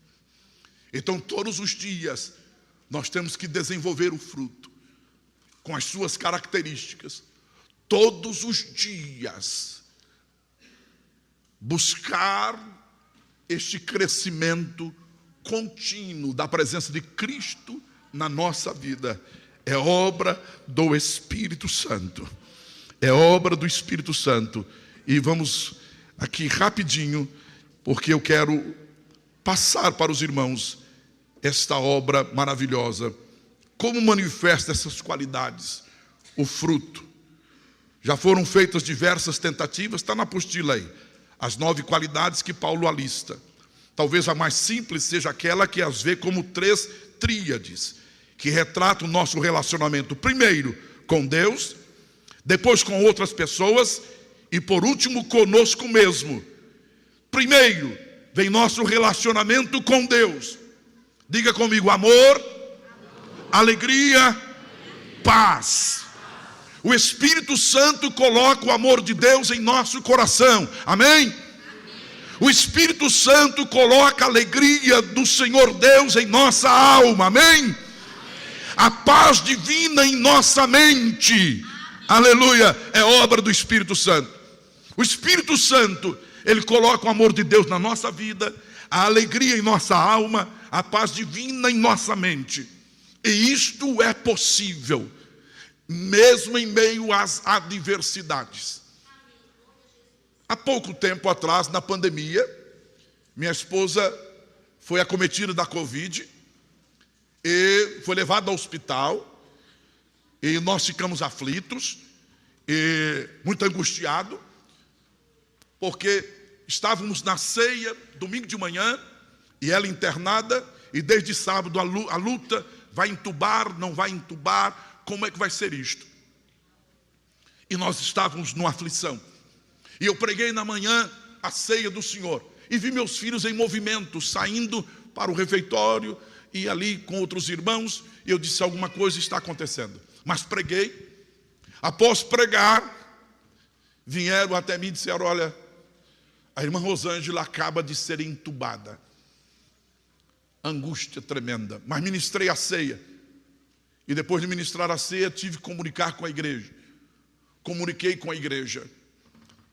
Então, todos os dias, nós temos que desenvolver o fruto, com as suas características. Todos os dias, buscar este crescimento contínuo da presença de Cristo na nossa vida. É obra do Espírito Santo. É obra do Espírito Santo. E vamos aqui rapidinho, porque eu quero passar para os irmãos esta obra maravilhosa. Como manifesta essas qualidades? O fruto. Já foram feitas diversas tentativas, está na apostila aí. As 9 qualidades que Paulo alista. Talvez a mais simples seja aquela que as vê como 3 tríades, que retrata o nosso relacionamento, primeiro com Deus, depois com outras pessoas e por último conosco mesmo. Primeiro vem nosso relacionamento com Deus. Diga comigo: amor, alegria, paz. O Espírito Santo coloca o amor de Deus em nosso coração. Amém? O Espírito Santo coloca a alegria do Senhor Deus em nossa alma. Amém? A paz divina em nossa mente. Aleluia, é obra do Espírito Santo. O Espírito Santo, Ele coloca o amor de Deus na nossa vida, a alegria em nossa alma, a paz divina em nossa mente. E isto é possível, mesmo em meio às adversidades. Há pouco tempo atrás, na pandemia, minha esposa foi acometida da Covid e foi levada ao hospital. E nós ficamos aflitos e muito angustiados, porque estávamos na ceia, domingo de manhã, e ela internada, e desde sábado a luta, vai entubar, não vai entubar, como é que vai ser isto? E nós estávamos numa aflição. E eu preguei na manhã a ceia do Senhor, e vi meus filhos em movimento, saindo para o refeitório, e ali com outros irmãos, e eu disse: alguma coisa está acontecendo. Mas preguei. Após pregar, vieram até mim e disseram: olha, a irmã Rosângela acaba de ser entubada. Angústia tremenda. Mas ministrei a ceia. E depois de ministrar a ceia, tive que comunicar com a igreja. Comuniquei com a igreja.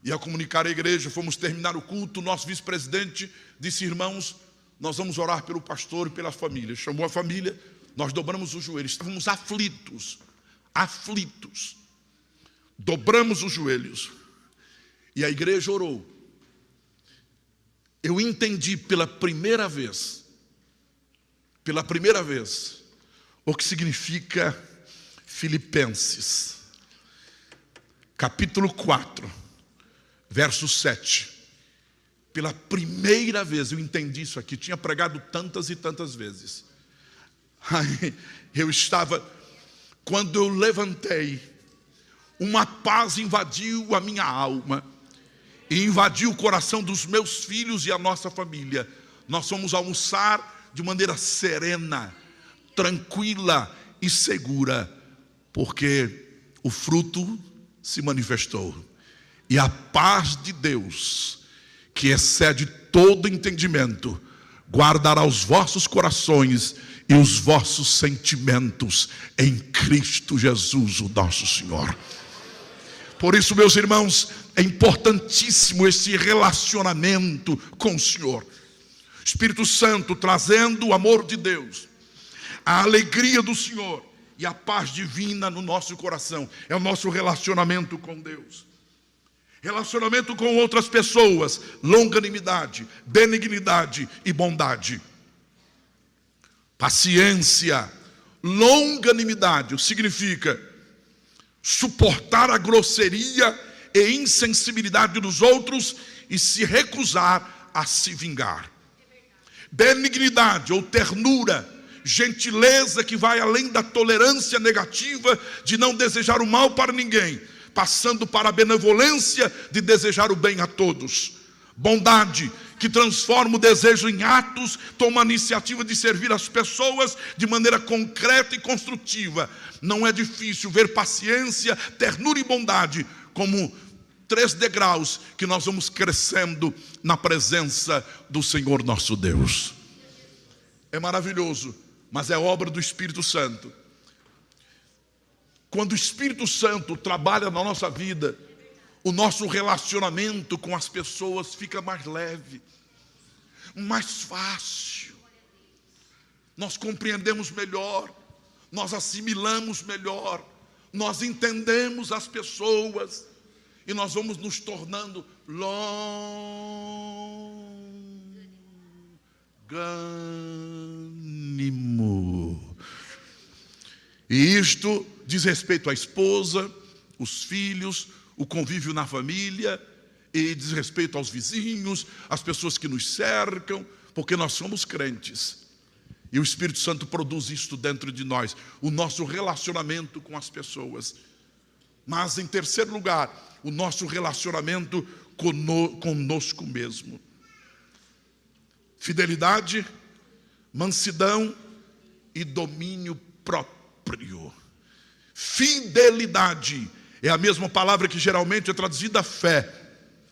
E ao comunicar à igreja, fomos terminar o culto. O nosso vice-presidente disse: irmãos, nós vamos orar pelo pastor e pela família. Chamou a família, nós dobramos os joelhos. Estávamos aflitos. aflitos. Dobramos os joelhos e a igreja orou. Eu entendi pela primeira vez, o que significa Filipenses, capítulo 4, verso 7. Pela primeira vez eu entendi isso aqui. Tinha pregado tantas e tantas vezes. Aí eu estava, quando eu levantei, uma paz invadiu a minha alma e invadiu o coração dos meus filhos e a nossa família. Nós fomos almoçar de maneira serena, tranquila e segura, porque o fruto se manifestou. E a paz de Deus, que excede todo entendimento, guardará os vossos corações e os vossos sentimentos em Cristo Jesus, o nosso Senhor. Por isso, meus irmãos, é importantíssimo esse relacionamento com o Senhor. Espírito Santo trazendo o amor de Deus, a alegria do Senhor e a paz divina no nosso coração. É o nosso relacionamento com Deus. Relacionamento com outras pessoas, longanimidade, benignidade e bondade. Paciência, longanimidade, o que significa suportar a grosseria e insensibilidade dos outros e se recusar a se vingar. Benignidade ou ternura, gentileza que vai além da tolerância negativa de não desejar o mal para ninguém, passando para a benevolência de desejar o bem a todos. Bondade, que transforma o desejo em atos, toma a iniciativa de servir as pessoas de maneira concreta e construtiva. Não é difícil ver paciência, ternura e bondade como 3 degraus que nós vamos crescendo na presença do Senhor nosso Deus. É maravilhoso, mas é obra do Espírito Santo. Quando o Espírito Santo trabalha na nossa vida, o nosso relacionamento com as pessoas fica mais leve, mais fácil. Nós compreendemos melhor, nós assimilamos melhor, nós entendemos as pessoas e nós vamos nos tornando longânimo. E isto diz respeito à esposa, os filhos, o convívio na família, e diz respeito aos vizinhos, às pessoas que nos cercam, porque nós somos crentes. E o Espírito Santo produz isto dentro de nós, o nosso relacionamento com as pessoas. Mas, em terceiro lugar, o nosso relacionamento conosco mesmo. Fidelidade, mansidão e domínio próprio. Fidelidade é a mesma palavra que geralmente é traduzida fé.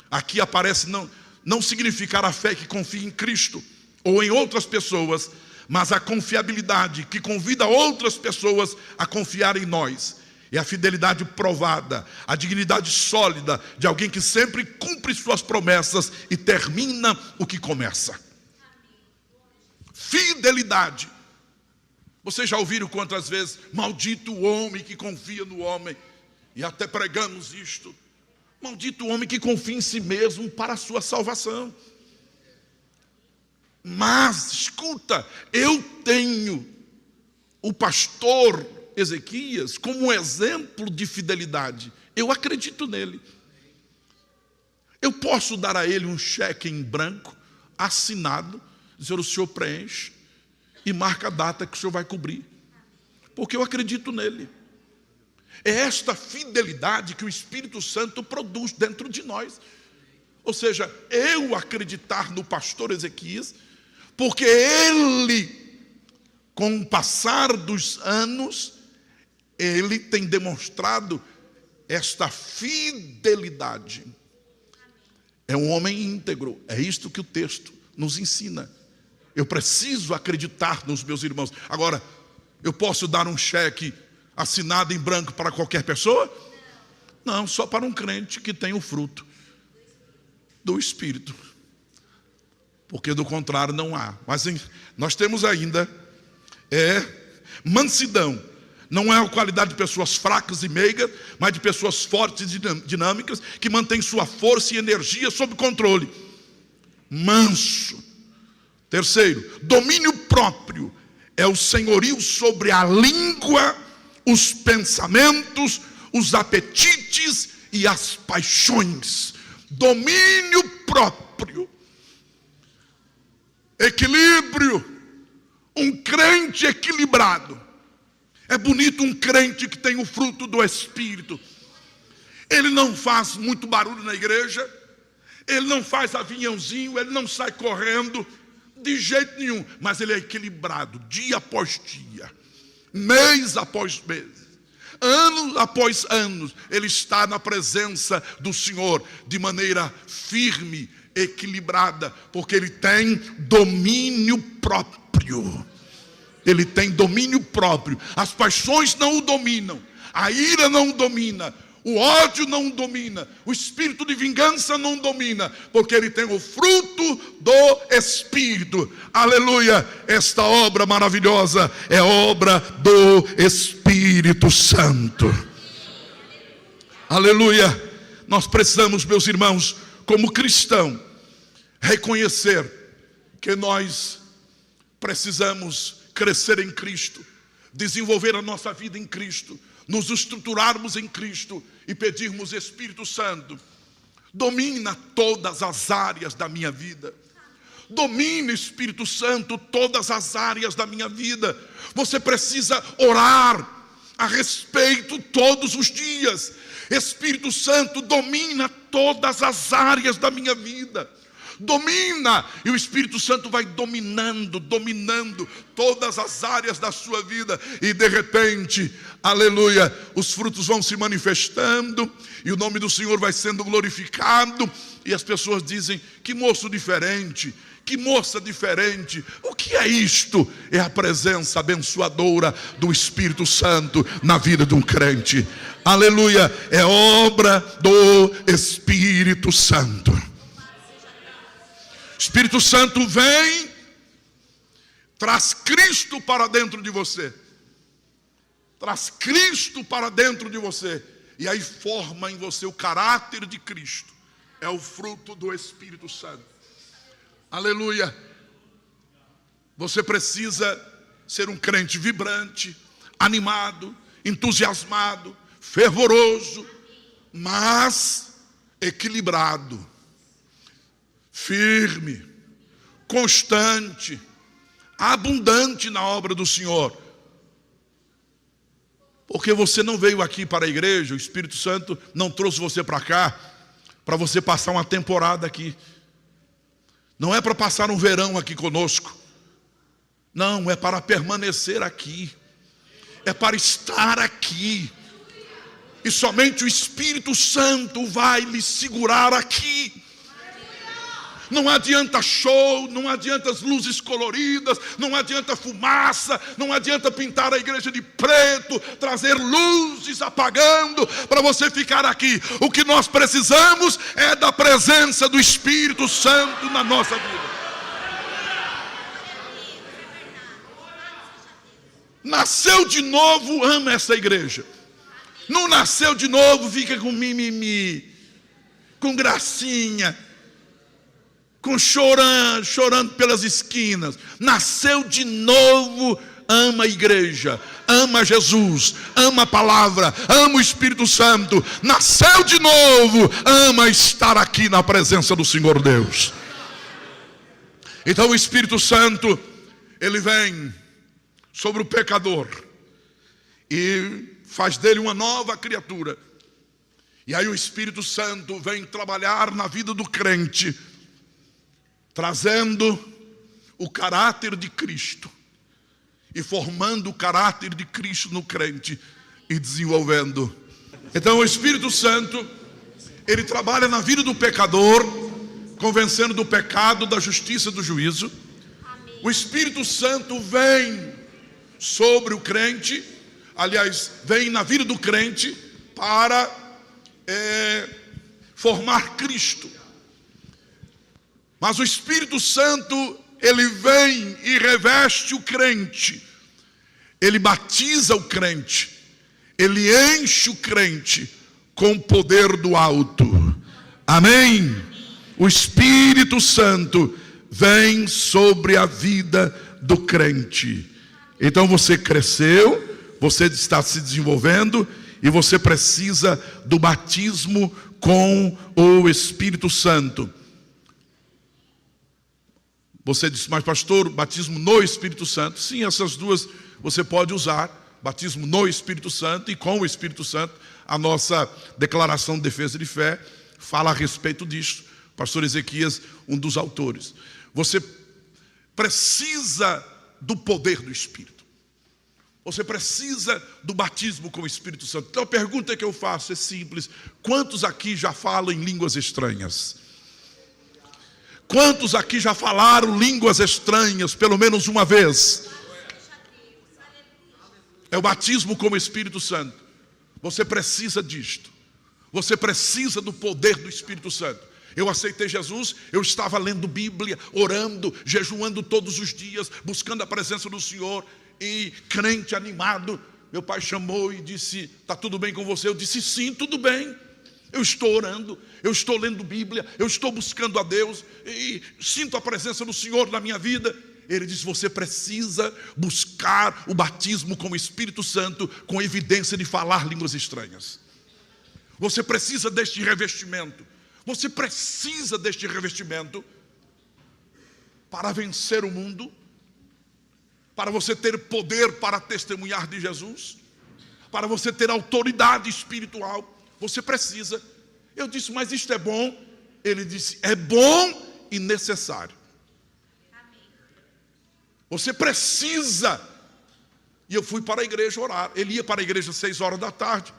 Aqui aparece não significar a fé que confia em Cristo ou em outras pessoas, mas a confiabilidade que convida outras pessoas a confiar em nós. É a fidelidade provada, a dignidade sólida de alguém que sempre cumpre suas promessas e termina o que começa. Fidelidade. Vocês já ouviram quantas vezes, maldito o homem que confia no homem? E até pregamos isto. Maldito o homem que confia em si mesmo para a sua salvação. Mas, escuta, eu tenho o pastor Ezequias como um exemplo de fidelidade. Eu acredito nele. Eu posso dar a ele um cheque em branco, assinado, dizer: o senhor preenche e marca a data que o senhor vai cobrir, porque eu acredito nele. É esta fidelidade que o Espírito Santo produz dentro de nós. Ou seja, eu acreditar no pastor Ezequias, porque ele, com o passar dos anos, ele tem demonstrado esta fidelidade. É um homem íntegro. É isto que o texto nos ensina. Eu preciso acreditar nos meus irmãos. Agora, eu posso dar um cheque assinado em branco para qualquer pessoa? Não, só para um crente que tem o fruto do Espírito. Porque do contrário não há. Mas nós temos ainda mansidão. Não é a qualidade de pessoas fracas e meigas, mas de pessoas fortes e dinâmicas, que mantêm sua força e energia sob controle. Manso. Terceiro, domínio próprio. É o senhorio sobre a língua, os pensamentos, os apetites e as paixões. Domínio próprio. Equilíbrio. Um crente equilibrado. É bonito um crente que tem o fruto do Espírito. Ele não faz muito barulho na igreja. Ele não faz aviãozinho. Ele não sai correndo de jeito nenhum. Mas ele é equilibrado, dia após dia, mês após mês, ano após anos. Ele está na presença do Senhor de maneira firme, equilibrada, porque ele tem domínio próprio. Ele tem domínio próprio. As paixões não o dominam, a ira não o domina, o ódio não o domina, o espírito de vingança não o domina, porque ele tem o fruto do Espírito. Aleluia! Esta obra maravilhosa é obra do Espírito Santo. Aleluia! Nós precisamos, meus irmãos, como cristão, reconhecer que nós precisamos crescer em Cristo, desenvolver a nossa vida em Cristo, nos estruturarmos em Cristo e pedirmos: Espírito Santo, domina todas as áreas da minha vida. Domina, Espírito Santo, todas as áreas da minha vida. Você precisa orar a respeito todos os dias. Espírito Santo, domina todas as áreas da minha vida. Domina, e o Espírito Santo vai dominando todas as áreas da sua vida, e de repente, aleluia, os frutos vão se manifestando, e o nome do Senhor vai sendo glorificado, e as pessoas dizem: que moço diferente, que moça diferente. O que é isto? É a presença abençoadora do Espírito Santo na vida de um crente. Aleluia, é obra do Espírito Santo. Espírito Santo vem, traz Cristo para dentro de você. Traz Cristo para dentro de você. E aí forma em você o caráter de Cristo. É o fruto do Espírito Santo. Aleluia. Você precisa ser um crente vibrante, animado, entusiasmado, fervoroso, mas equilibrado, firme, constante, abundante na obra do Senhor. Porque você não veio aqui para a igreja, o Espírito Santo não trouxe você para cá para você passar uma temporada aqui. Não é para passar um verão aqui conosco. Não, é para permanecer aqui. É para estar aqui. E somente o Espírito Santo vai lhe segurar aqui. Não adianta show, não adianta as luzes coloridas, não adianta fumaça, não adianta pintar a igreja de preto, trazer luzes apagando para você ficar aqui. O que nós precisamos é da presença do Espírito Santo na nossa vida. Nasceu de novo, ama essa igreja. Não nasceu de novo, fica com mimimi, com gracinha, com chorando pelas esquinas. Nasceu de novo, ama a igreja, ama Jesus, ama a palavra, ama o Espírito Santo. Nasceu de novo, ama estar aqui na presença do Senhor Deus. Então o Espírito Santo, ele vem sobre o pecador e faz dele uma nova criatura. E aí o Espírito Santo vem trabalhar na vida do crente, trazendo o caráter de Cristo e formando o caráter de Cristo no crente e desenvolvendo. Então o Espírito Santo, ele trabalha na vida do pecador, convencendo do pecado, da justiça e do juízo. O Espírito Santo vem sobre o crente, aliás, vem na vida do crente para formar Cristo. Mas o Espírito Santo, ele vem e reveste o crente. ele batiza o crente, ele enche o crente com o poder do alto. Amém? O Espírito Santo vem sobre a vida do crente. Então você cresceu, você está se desenvolvendo e você precisa do batismo com o Espírito Santo. Você disse, mas pastor, batismo no Espírito Santo. Sim, essas duas você pode usar. Batismo no Espírito Santo e com o Espírito Santo. A nossa declaração de defesa de fé fala a respeito disso. Pastor Ezequias, um dos autores. Você precisa do poder do Espírito. Você precisa do batismo com o Espírito Santo. Então a pergunta que eu faço é simples. Quantos aqui já falam em línguas estranhas? Quantos aqui já falaram línguas estranhas pelo menos uma vez? É o batismo com o Espírito Santo. Você precisa disto. Você precisa do poder do Espírito Santo. Eu aceitei Jesus, eu estava lendo Bíblia, orando, jejuando todos os dias, buscando a presença do Senhor. E crente, animado, meu pai chamou e disse, está tudo bem com você? Eu disse, sim, tudo bem. Eu estou orando, eu estou lendo Bíblia, eu estou buscando a Deus e sinto a presença do Senhor na minha vida. Ele disse, você precisa buscar o batismo com o Espírito Santo, com evidência de falar línguas estranhas. Você precisa deste revestimento. Você precisa deste revestimento para vencer o mundo, para você ter poder para testemunhar de Jesus, para você ter autoridade espiritual. Você precisa. Eu disse, mas isto é bom? Ele disse, é bom e necessário. Você precisa. E eu fui para a igreja orar. Ele ia para a igreja às 6 horas da tarde.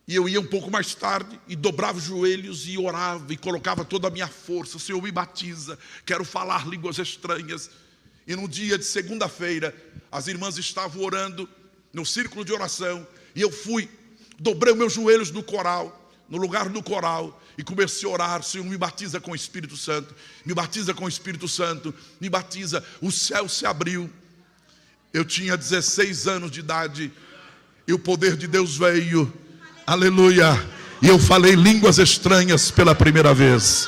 E eu ia um pouco mais tarde e dobrava os joelhos e orava e colocava toda a minha força. Senhor, me batiza, quero falar línguas estranhas. E no dia de segunda-feira, as irmãs estavam orando no círculo de oração. E eu fui, dobrei os meus joelhos no coral, no lugar do coral, e comecei a orar. Senhor, me batiza com o Espírito Santo, me batiza com o Espírito Santo, me batiza. O céu se abriu. Eu tinha 16 anos de idade e o poder de Deus veio. Aleluia. E eu falei línguas estranhas pela primeira vez.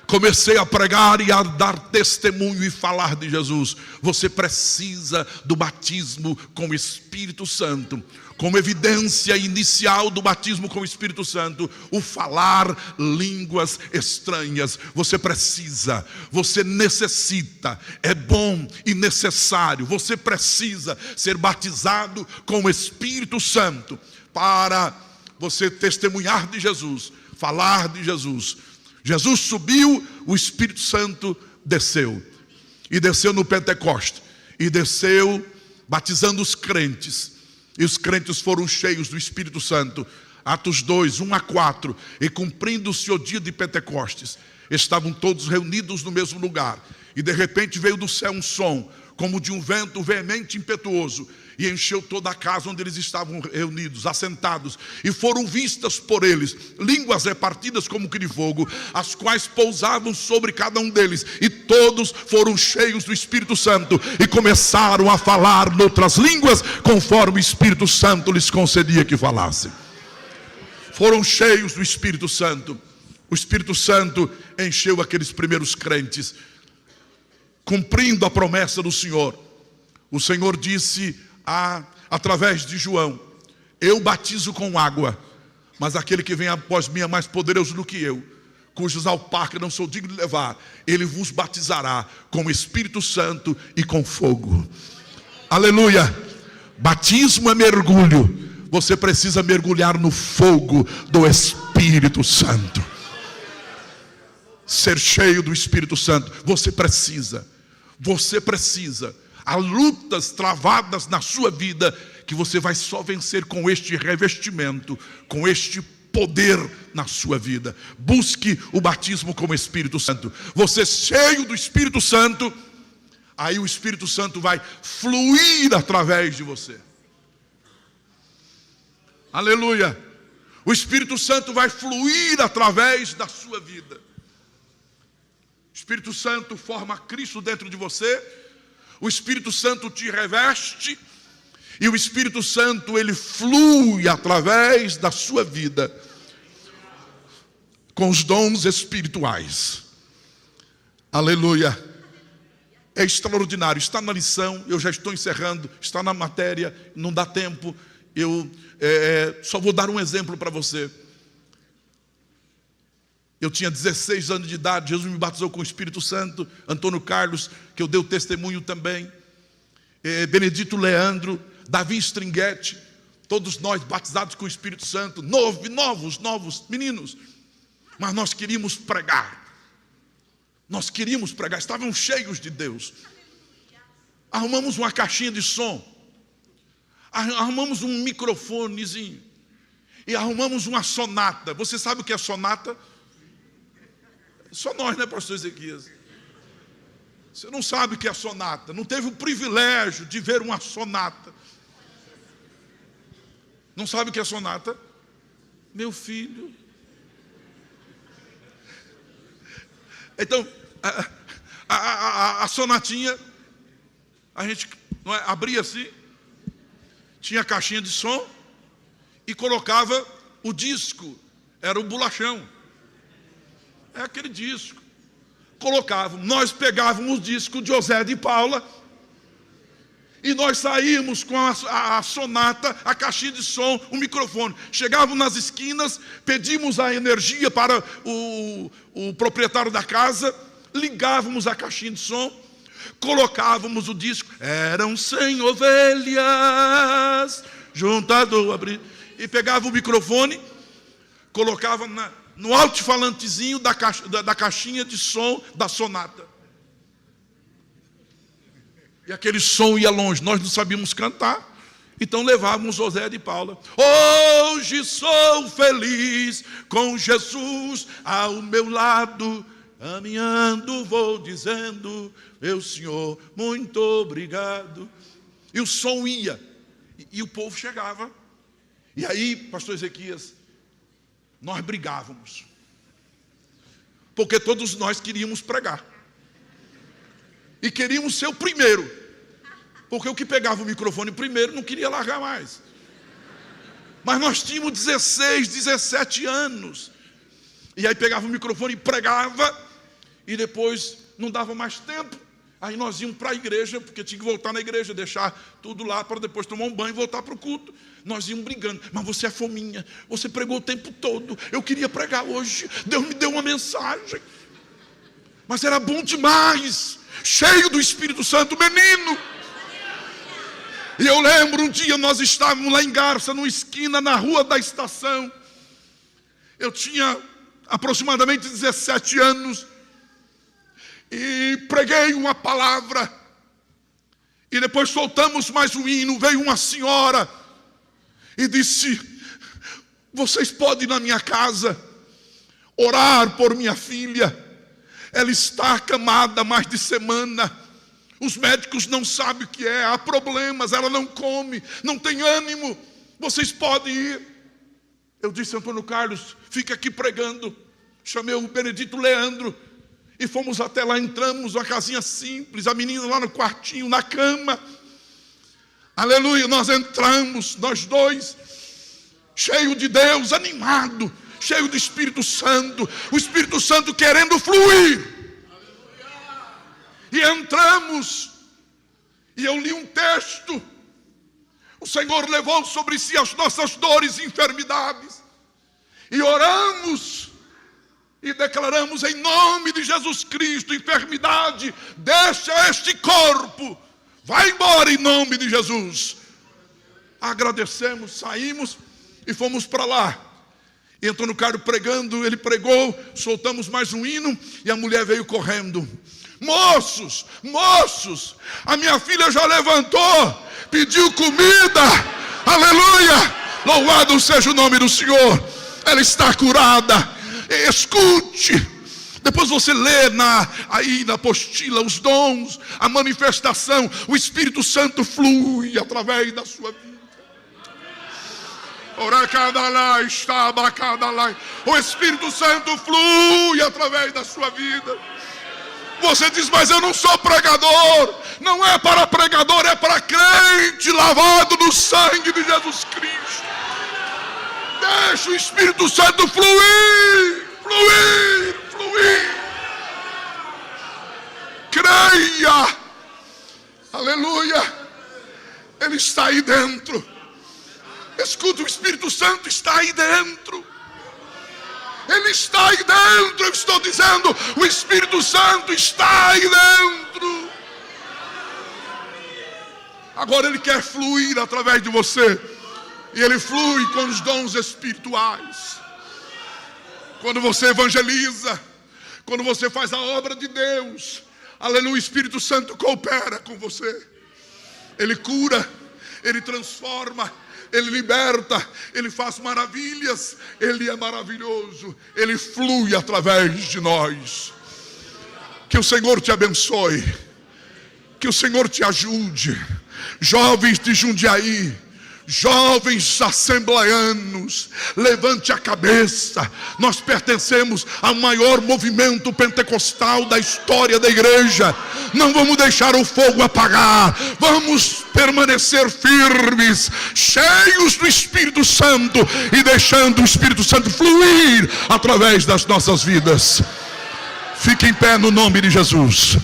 Comecei a pregar e a dar testemunho e falar de Jesus. Você precisa do batismo com o Espírito Santo. Como evidência inicial do batismo com o Espírito Santo, o falar línguas estranhas. Você precisa, você necessita, é bom e necessário. Você precisa ser batizado com o Espírito Santo para você testemunhar de Jesus, falar de Jesus. Jesus subiu, o Espírito Santo desceu. E desceu no Pentecoste. E desceu batizando os crentes. E os crentes foram cheios do Espírito Santo. Atos 2, 1-4. E cumprindo-se o dia de Pentecostes, estavam todos reunidos no mesmo lugar. E de repente veio do céu um som, como de um vento veemente e impetuoso, e encheu toda a casa onde eles estavam reunidos, assentados. E foram vistas por eles línguas repartidas como que de fogo, as quais pousavam sobre cada um deles. E todos foram cheios do Espírito Santo e começaram a falar noutras línguas, conforme o Espírito Santo lhes concedia que falassem. Foram cheios do Espírito Santo. O Espírito Santo encheu aqueles primeiros crentes, cumprindo a promessa do Senhor. O Senhor disse através de João: eu batizo com água, mas aquele que vem após mim é mais poderoso do que eu, cujos alparcas não sou digno de levar. Ele vos batizará com o Espírito Santo e com fogo. Aleluia. Batismo é mergulho. Você precisa mergulhar no fogo do Espírito Santo, ser cheio do Espírito Santo. Você precisa. Há lutas travadas na sua vida que você vai só vencer com este revestimento, com este poder na sua vida. Busque o batismo com o Espírito Santo. Você cheio do Espírito Santo, aí o Espírito Santo vai fluir através de você. Aleluia. O Espírito Santo vai fluir através da sua vida. O Espírito Santo forma Cristo dentro de você. O Espírito Santo te reveste e o Espírito Santo, ele flui através da sua vida com os dons espirituais. Aleluia. É extraordinário. Está na lição, eu já estou encerrando, está na matéria, não dá tempo. Eu só vou dar um exemplo para você. Eu tinha 16 anos de idade, Jesus me batizou com o Espírito Santo. Antônio Carlos, que eu dei o testemunho também, Benedito Leandro, Davi Stringhetti, todos nós batizados com o Espírito Santo, novos meninos. Mas nós queríamos pregar. Estávamos cheios de Deus. Arrumamos uma caixinha de som, arrumamos um microfonezinho e arrumamos uma sonata. Você sabe o que é sonata? Só nós, né, pastor Ezequias? Você não sabe o que é sonata, não teve o privilégio de ver uma sonata. Não sabe o que é sonata? Meu filho. Então, a sonatinha, a gente abria assim, tinha a caixinha de som e colocava o disco, era o bolachão. É aquele disco. Nós pegávamos o disco de José de Paula e nós saímos com a sonata, a caixinha de som, o microfone. Chegávamos nas esquinas, pedimos a energia para o proprietário da casa, ligávamos a caixinha de som, colocávamos o disco. Eram 100 ovelhas juntado abrir, e pegava o microfone, colocava no alto-falantezinho da caixinha de som da sonata. E aquele som ia longe, nós não sabíamos cantar, então levávamos José de Paula. Hoje sou feliz com Jesus ao meu lado, caminhando vou dizendo, meu Senhor, muito obrigado. E o som ia, e o povo chegava. E aí, pastor Ezequias, nós brigávamos, porque todos nós queríamos pregar. E queríamos ser o primeiro, porque o que pegava o microfone primeiro não queria largar mais. Mas nós tínhamos 16, 17 anos. E aí pegava o microfone e pregava, e depois não dava mais tempo. Aí nós íamos para a igreja, porque tinha que voltar na igreja, deixar tudo lá para depois tomar um banho e voltar para o culto. Nós íamos brigando. Mas você é fominha, você pregou o tempo todo. Eu queria pregar hoje, Deus me deu uma mensagem. Mas era bom demais, cheio do Espírito Santo, menino. E eu lembro um dia nós estávamos lá em Garça, numa esquina, na rua da estação. Eu tinha aproximadamente 17 anos. E preguei uma palavra. E depois soltamos mais um hino. Veio uma senhora e disse: vocês podem ir na minha casa orar por minha filha. Ela está acamada há mais de semana. Os médicos não sabem o que é. Há problemas, ela não come, não tem ânimo. Vocês podem ir. Eu disse: Antônio Carlos, fica aqui pregando. Chamei o Benedito Leandro e fomos até lá. Entramos, uma casinha simples, a menina lá no quartinho, na cama. Aleluia, nós entramos, nós dois, cheio de Deus, animado, cheio do Espírito Santo, o Espírito Santo querendo fluir. E entramos, e eu li um texto. O Senhor levou sobre si as nossas dores e enfermidades, e oramos, e declaramos em nome de Jesus Cristo: enfermidade, deixa este corpo, vai embora em nome de Jesus. Agradecemos, saímos e fomos para lá. E Antônio Carlos pregando, ele pregou, soltamos mais um hino e a mulher veio correndo: moços, a minha filha já levantou, pediu comida, aleluia, louvado seja o nome do Senhor, ela está curada. Escute, depois você lê aí na apostila os dons, a manifestação, o Espírito Santo flui através da sua vida. O Espírito Santo flui através da sua vida. Você diz, mas eu não sou pregador. Não é para pregador, é para crente lavado no sangue de Jesus Cristo. Deixa o Espírito Santo fluir, fluir, fluir. Creia. Aleluia. Ele está aí dentro. Escuta, o Espírito Santo está aí dentro. Ele está aí dentro. Eu estou dizendo, o Espírito Santo está aí dentro. Agora ele quer fluir através de você. E ele flui com os dons espirituais. Quando você evangeliza, quando você faz a obra de Deus, aleluia, o Espírito Santo coopera com você. Ele cura, ele transforma, ele liberta, ele faz maravilhas. Ele é maravilhoso, ele flui através de nós. Que o Senhor te abençoe, que o Senhor te ajude. Jovens de Jundiaí, jovens assembleianos, levante a cabeça. Nós pertencemos ao maior movimento pentecostal da história da igreja. Não vamos deixar o fogo apagar. Vamos permanecer firmes, cheios do Espírito Santo e deixando o Espírito Santo fluir através das nossas vidas. Fique em pé no nome de Jesus.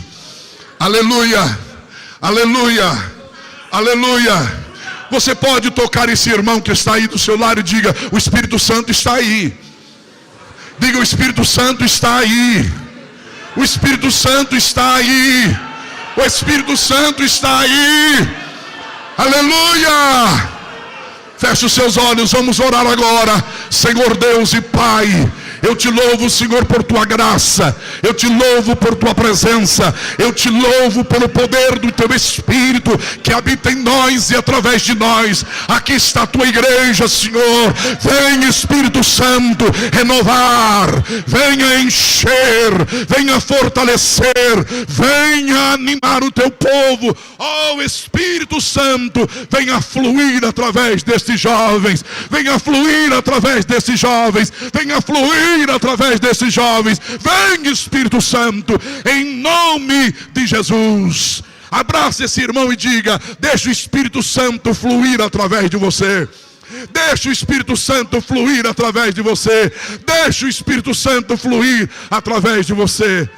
Aleluia, aleluia, aleluia. Você pode tocar esse irmão que está aí do seu lado e diga, o Espírito Santo está aí. Diga, o Espírito Santo está aí. O Espírito Santo está aí. O Espírito Santo está aí. Aleluia. Feche os seus olhos, vamos orar agora. Senhor Deus e Pai, eu te louvo, Senhor, por tua graça. Eu te louvo por tua presença. Eu te louvo pelo poder do teu Espírito que habita em nós e através de nós. Aqui está a tua igreja, Senhor. Vem, Espírito Santo, renovar. Venha encher. Venha fortalecer. Venha animar o teu povo. Oh, Espírito Santo, venha fluir através destes jovens. Venha fluir através desses jovens. Venha fluir através desses jovens. Vem, Espírito Santo, em nome de Jesus. Abraça esse irmão e diga, deixa o Espírito Santo fluir através de você. Deixa o Espírito Santo fluir através de você. Deixa o Espírito Santo fluir através de você.